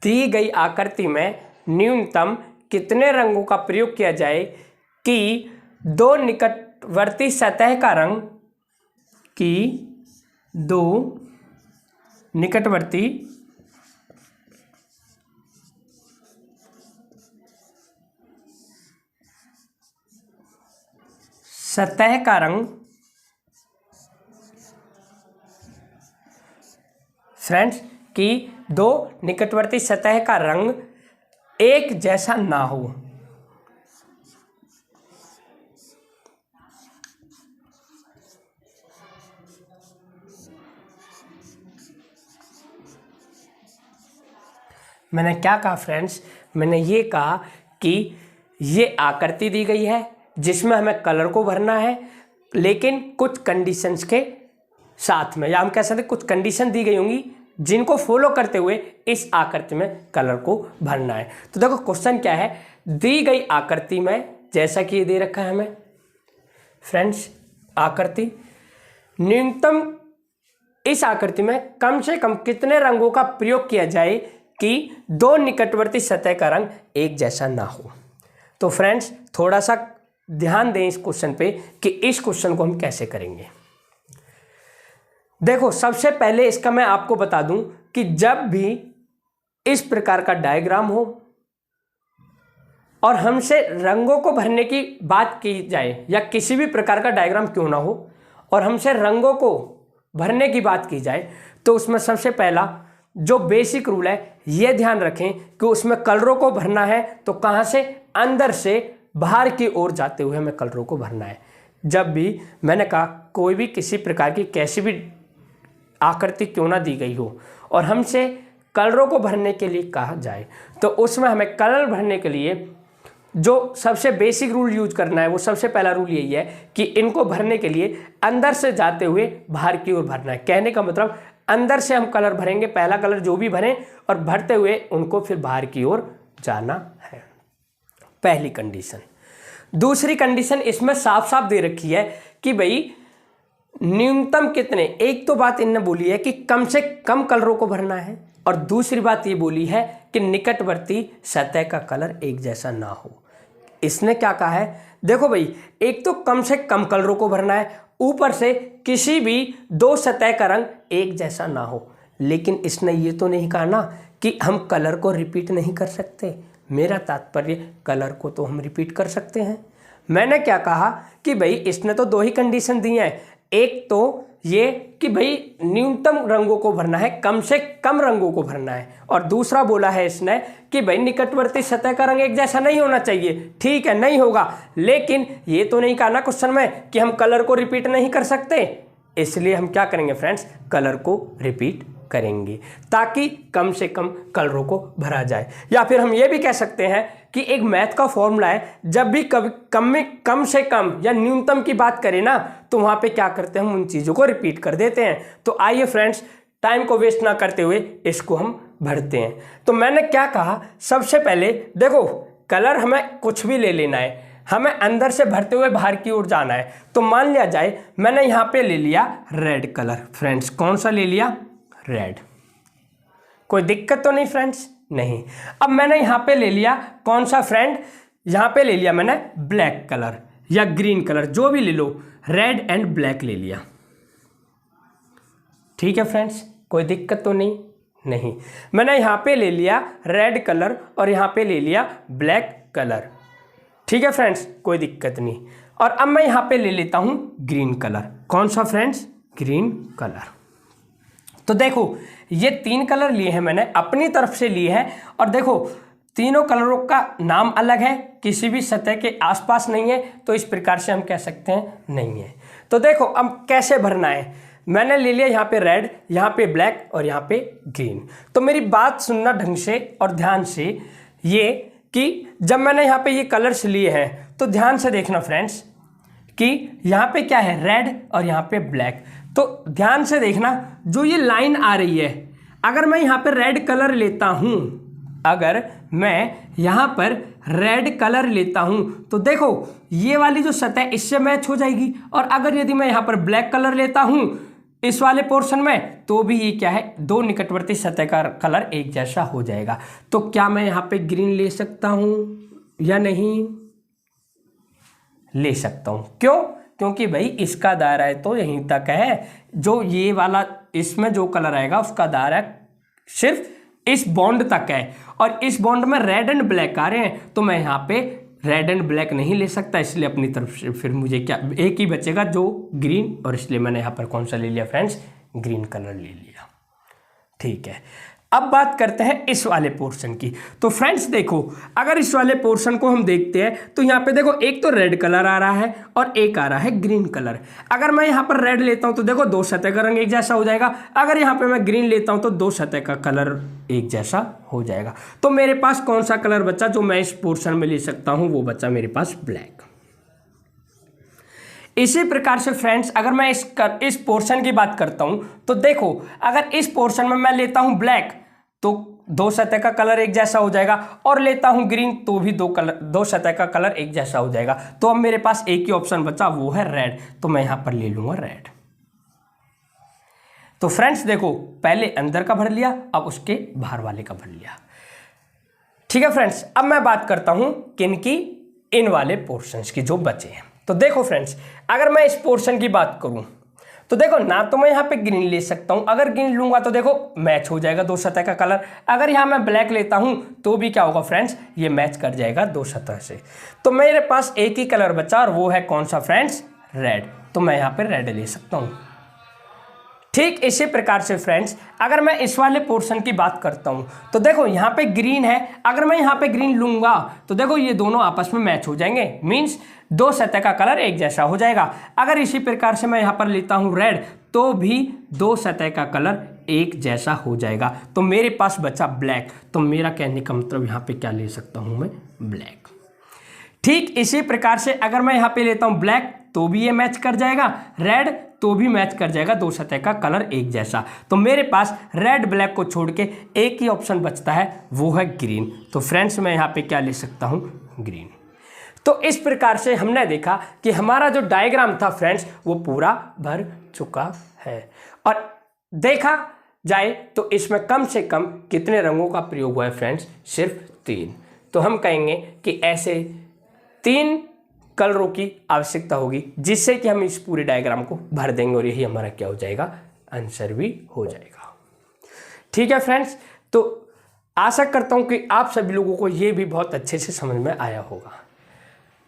दी गई आकृति में न्यूनतम कितने रंगों का प्रयोग किया जाए कि दो निकटवर्ती सतह का रंग फ्रेंड्स कि दो निकटवर्ती सतह का रंग एक जैसा ना हो। मैंने क्या कहा फ्रेंड्स, मैंने ये कहा कि ये आकृति दी गई है जिसमें हमें कलर को भरना है, लेकिन कुछ कंडीशंस के साथ में, या हम कह सकते कुछ कंडीशन दी गई होंगी जिनको फॉलो करते हुए इस आकृति में कलर को भरना है। तो देखो क्वेश्चन क्या है, दी गई आकृति में, जैसा कि ये दे रखा है हमें फ्रेंड्स आकृति, न्यूनतम इस आकृति में कम से कम कितने रंगों का प्रयोग किया जाए कि दो निकटवर्ती सतह का रंग एक जैसा ना हो। तो फ्रेंड्स थोड़ा सा ध्यान दें इस क्वेश्चन पे कि इस क्वेश्चन को हम कैसे करेंगे। देखो सबसे पहले इसका मैं आपको बता दूं कि जब भी इस प्रकार का डायग्राम हो और हमसे रंगों को भरने की बात की जाए, या किसी भी प्रकार का डायग्राम क्यों ना हो और हमसे रंगों को भरने की बात की जाए, तो उसमें सबसे पहला जो बेसिक रूल है ये ध्यान रखें कि उसमें कलरों को भरना है तो कहाँ से, अंदर से बाहर की ओर जाते हुए हमें कलरों को भरना है। जब भी मैंने कहा कोई भी किसी प्रकार की कैसी भी आकृति क्यों ना दी गई हो और हमसे कलरों को भरने के लिए कहा जाए, तो उसमें हमें कलर भरने के लिए जो सबसे बेसिक रूल यूज करना है, वो सबसे पहला रूल यही है कि इनको भरने के लिए अंदर से जाते हुए बाहर की ओर भरना है। कहने का मतलब अंदर से हम कलर भरेंगे, पहला कलर जो भी भरें और भरते हुए उनको फिर बाहर की ओर जाना है, पहली कंडीशन। दूसरी कंडीशन इसमें साफ साफ दे रखी है कि भाई न्यूनतम कितने, एक तो बात इनने बोली है कि कम से कम कलरों को भरना है, और दूसरी बात ये बोली है कि निकटवर्ती सतह का कलर एक जैसा ना हो। इसने क्या कहा है, देखो भाई एक तो कम से कम कलरों को भरना है, ऊपर से किसी भी दो सतह का रंग एक जैसा ना हो, लेकिन इसने ये तो नहीं कहा ना कि हम कलर को रिपीट नहीं कर सकते। मेरा तात्पर्य कलर को तो हम रिपीट कर सकते हैं। मैंने क्या कहा कि भाई इसने तो दो ही कंडीशन दी हैं, एक तो ये कि भाई न्यूनतम रंगों को भरना है, कम से कम रंगों को भरना है, और दूसरा बोला है इसने कि भाई निकटवर्ती सतह का रंग एक जैसा नहीं होना चाहिए। ठीक है नहीं होगा, लेकिन ये तो नहीं कहा ना क्वेश्चन में कि हम कलर को रिपीट नहीं कर सकते, इसलिए हम क्या करेंगे फ्रेंड्स, कलर को रिपीट करेंगे ताकि कम से कम कलरों को भरा जाए। या फिर हम ये भी कह सकते हैं कि एक मैथ का फॉर्मूला है, जब भी कम से कम या न्यूनतम की बात करें ना, तो वहाँ पे क्या करते हैं, हम उन चीज़ों को रिपीट कर देते हैं। तो आइए फ्रेंड्स टाइम को वेस्ट ना करते हुए इसको हम भरते हैं। तो मैंने क्या कहा, सबसे पहले देखो कलर हमें कुछ भी ले लेना है, हमें अंदर से भरते हुए बाहर की ओर जाना है। तो मान लिया जाए मैंने यहाँ पे ले लिया रेड कलर। फ्रेंड्स कौन सा ले लिया, रेड। कोई दिक्कत तो नहीं फ्रेंड्स, नहीं। अब मैंने यहाँ पे ले लिया कौन सा फ्रेंड, यहाँ पे ले लिया मैंने ब्लैक कलर या ग्रीन कलर, जो भी ले लो, रेड एंड ब्लैक ले लिया। ठीक है फ्रेंड्स, कोई दिक्कत तो नहीं। मैंने यहाँ पे ले लिया रेड कलर और यहाँ पे ले लिया ब्लैक कलर। ठीक है फ्रेंड्स, कोई दिक्कत नहीं। और अब मैं यहाँ पे ले लेता हूँ ग्रीन कलर। कौन सा फ्रेंड्स? Green colour. तो देखो ये 3 कलर लिए हैं मैंने, अपनी तरफ से लिए हैं। और देखो तीनों कलरों का नाम अलग है, किसी भी सतह के आसपास नहीं है, तो इस प्रकार से हम कह सकते हैं नहीं है। तो देखो अब कैसे भरना है। मैंने ले लिया यहाँ पे रेड, यहाँ पे ब्लैक और यहाँ पे ग्रीन। तो मेरी बात सुनना ढंग से और ध्यान से, ये कि जब मैंने यहाँ पे ये कलर्स लिए हैं तो ध्यान से देखना फ्रेंड्स कि यहाँ पे क्या है, रेड और यहाँ पे ब्लैक। तो ध्यान से देखना, जो ये लाइन आ रही है, अगर मैं यहाँ पे रेड कलर लेता हूँ, अगर मैं यहाँ पर रेड कलर लेता हूँ तो देखो ये वाली जो सतह इससे मैच हो जाएगी। और अगर यदि मैं यहाँ पर ब्लैक कलर लेता हूँ इस वाले पोर्शन में, तो भी ये क्या है, 2 निकटवर्ती सतह का कलर एक जैसा हो जाएगा। तो क्या मैं यहाँ पे ग्रीन ले सकता हूँ या नहीं? ले सकता हूँ। क्यों? क्योंकि भाई इसका दायरा है तो यहीं तक है, जो ये वाला इसमें जो कलर आएगा उसका दायरा सिर्फ इस बॉन्ड तक है। और इस बॉन्ड में रेड एंड ब्लैक आ रहे हैं, तो मैं यहाँ पे रेड एंड ब्लैक नहीं ले सकता, इसलिए अपनी तरफ से फिर मुझे क्या, एक ही बचेगा जो ग्रीन, और इसलिए मैंने यहाँ पर कौन सा ले लिया फ्रेंड्स? ग्रीन कलर ले लिया। ठीक है, अब बात करते हैं इस वाले पोर्शन की। तो फ्रेंड्स देखो, अगर इस वाले पोर्शन को हम देखते हैं तो यहाँ पे देखो एक तो रेड कलर आ रहा है और एक आ रहा है ग्रीन कलर। अगर मैं यहाँ पर रेड लेता हूँ तो देखो 2 सतह का रंग एक जैसा हो जाएगा। अगर यहाँ पे मैं ग्रीन लेता हूँ तो 2 सतह का कलर एक जैसा हो जाएगा। तो मेरे पास कौन सा कलर बचा जो मैं इस पोर्शन में ले सकता हूँ? वो बचा मेरे पास ब्लैक। इसी प्रकार से फ्रेंड्स अगर मैं इस पोर्शन की बात करता हूं तो देखो, अगर इस पोर्शन में मैं लेता हूं ब्लैक तो 2 सतह का कलर एक जैसा हो जाएगा, और लेता हूं ग्रीन तो भी 2 सतह का कलर एक जैसा हो जाएगा। तो अब मेरे पास एक ही ऑप्शन बचा, वो है रेड। तो मैं यहां पर ले लूंगा रेड। तो फ्रेंड्स देखो, पहले अंदर का भर लिया, अब उसके बाहर वाले का भर लिया। ठीक है फ्रेंड्स, अब मैं बात करता हूं किनकी? इन वाले पोर्शंस की जो बचे हैं। तो देखो फ्रेंड्स, अगर मैं इस पोर्शन की बात करूं तो देखो, ना तो मैं यहाँ पे ग्रीन ले सकता हूं, अगर ग्रीन लूंगा तो देखो मैच हो जाएगा 2 सतह का कलर। अगर यहाँ मैं ब्लैक लेता हूं तो भी क्या होगा फ्रेंड्स? ये मैच कर जाएगा 2 सतह से। तो मेरे पास एक ही कलर बचा और वो है कौन सा फ्रेंड्स? रेड। तो मैं यहाँ पे रेड ले सकता हूँ। ठीक इसी प्रकार से फ्रेंड्स अगर मैं इस वाले पोर्शन की बात करता हूं तो देखो यहाँ पे ग्रीन है, अगर मैं यहाँ पे ग्रीन लूंगा तो देखो ये दोनों आपस में मैच हो जाएंगे, मींस 2 सतह का कलर एक जैसा हो जाएगा। अगर इसी प्रकार से मैं यहाँ पर लेता हूँ रेड तो भी 2 सतह का कलर एक जैसा हो जाएगा। तो मेरे पास बचा ब्लैक। तो मेरा कहने का मतलब यहाँ पे क्या ले सकता हूँ मैं? ब्लैक। ठीक इसी प्रकार से अगर मैं यहाँ पे लेता हूँ ब्लैक तो भी ये मैच कर जाएगा, रेड तो भी मैच कर जाएगा, 2 सतह का कलर एक जैसा। तो मेरे पास रेड ब्लैक को छोड़ के एक ही ऑप्शन बचता है, वो है ग्रीन। तो फ्रेंड्स मैं यहाँ पे क्या ले सकता हूँ? ग्रीन। तो इस प्रकार से हमने देखा कि हमारा जो डायग्राम था फ्रेंड्स वो पूरा भर चुका है। और देखा जाए तो इसमें कम से कम कितने रंगों का प्रयोग हुआ है फ्रेंड्स? सिर्फ 3। तो हम कहेंगे कि ऐसे 3 कलरों की आवश्यकता होगी जिससे कि हम इस पूरे डायग्राम को भर देंगे, और यही हमारा क्या हो जाएगा? आंसर भी हो जाएगा। ठीक है फ्रेंड्स, तो आशा करता हूं कि आप सभी लोगों को ये भी बहुत अच्छे से समझ में आया होगा।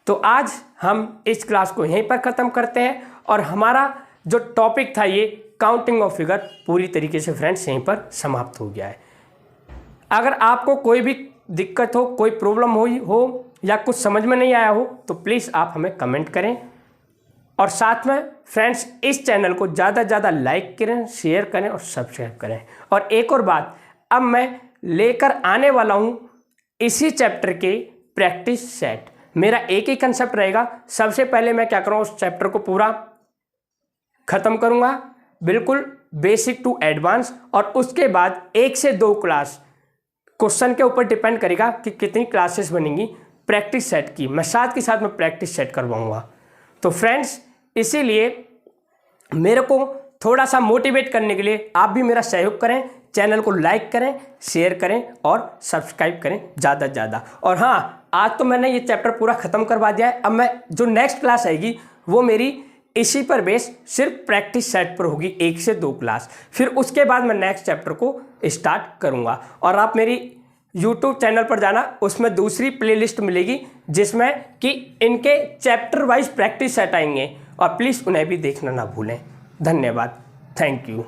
तो आज हम इस क्लास को यहीं पर ख़त्म करते हैं, और हमारा जो टॉपिक था ये काउंटिंग ऑफ फिगर पूरी तरीके से फ्रेंड्स यहीं पर समाप्त हो गया है। अगर आपको कोई भी दिक्कत हो, कोई प्रॉब्लम हो या कुछ समझ में नहीं आया हो तो प्लीज़ आप हमें कमेंट करें, और साथ में फ्रेंड्स इस चैनल को ज़्यादा से ज़्यादा लाइक करें, शेयर करें और सब्सक्राइब करें। और एक और बात, अब मैं लेकर आने वाला हूँ इसी चैप्टर के प्रैक्टिस सेट। मेरा एक ही कंसेप्ट रहेगा। सबसे पहले मैं क्या करूँगा, उस चैप्टर को पूरा ख़त्म करूँगा, बिल्कुल बेसिक टू एडवांस, और उसके बाद 1 से 2 क्लास क्वेश्चन के ऊपर डिपेंड करेगा कि कितनी क्लासेस बनेंगी प्रैक्टिस सेट की। मैं साथ के साथ में प्रैक्टिस सेट करवाऊंगा। तो फ्रेंड्स इसीलिए मेरे को थोड़ा सा मोटिवेट करने के लिए आप भी मेरा सहयोग करें चैनल को लाइक करें, शेयर करें और सब्सक्राइब करें ज़्यादा से ज़्यादा। और हाँ, आज तो मैंने ये चैप्टर पूरा ख़त्म करवा दिया है। अब मैं जो नेक्स्ट क्लास आएगी वो मेरी इसी पर बेस सिर्फ प्रैक्टिस सेट पर होगी, 1 से 2 क्लास। फिर उसके बाद मैं नेक्स्ट चैप्टर को स्टार्ट करूँगा। और आप मेरी YouTube चैनल पर जाना, उसमें दूसरी प्लेलिस्ट मिलेगी जिसमें कि इनके चैप्टर वाइज प्रैक्टिस सेट आएंगे, और प्लीज़ उन्हें भी देखना ना भूलें। धन्यवाद, थैंक यू।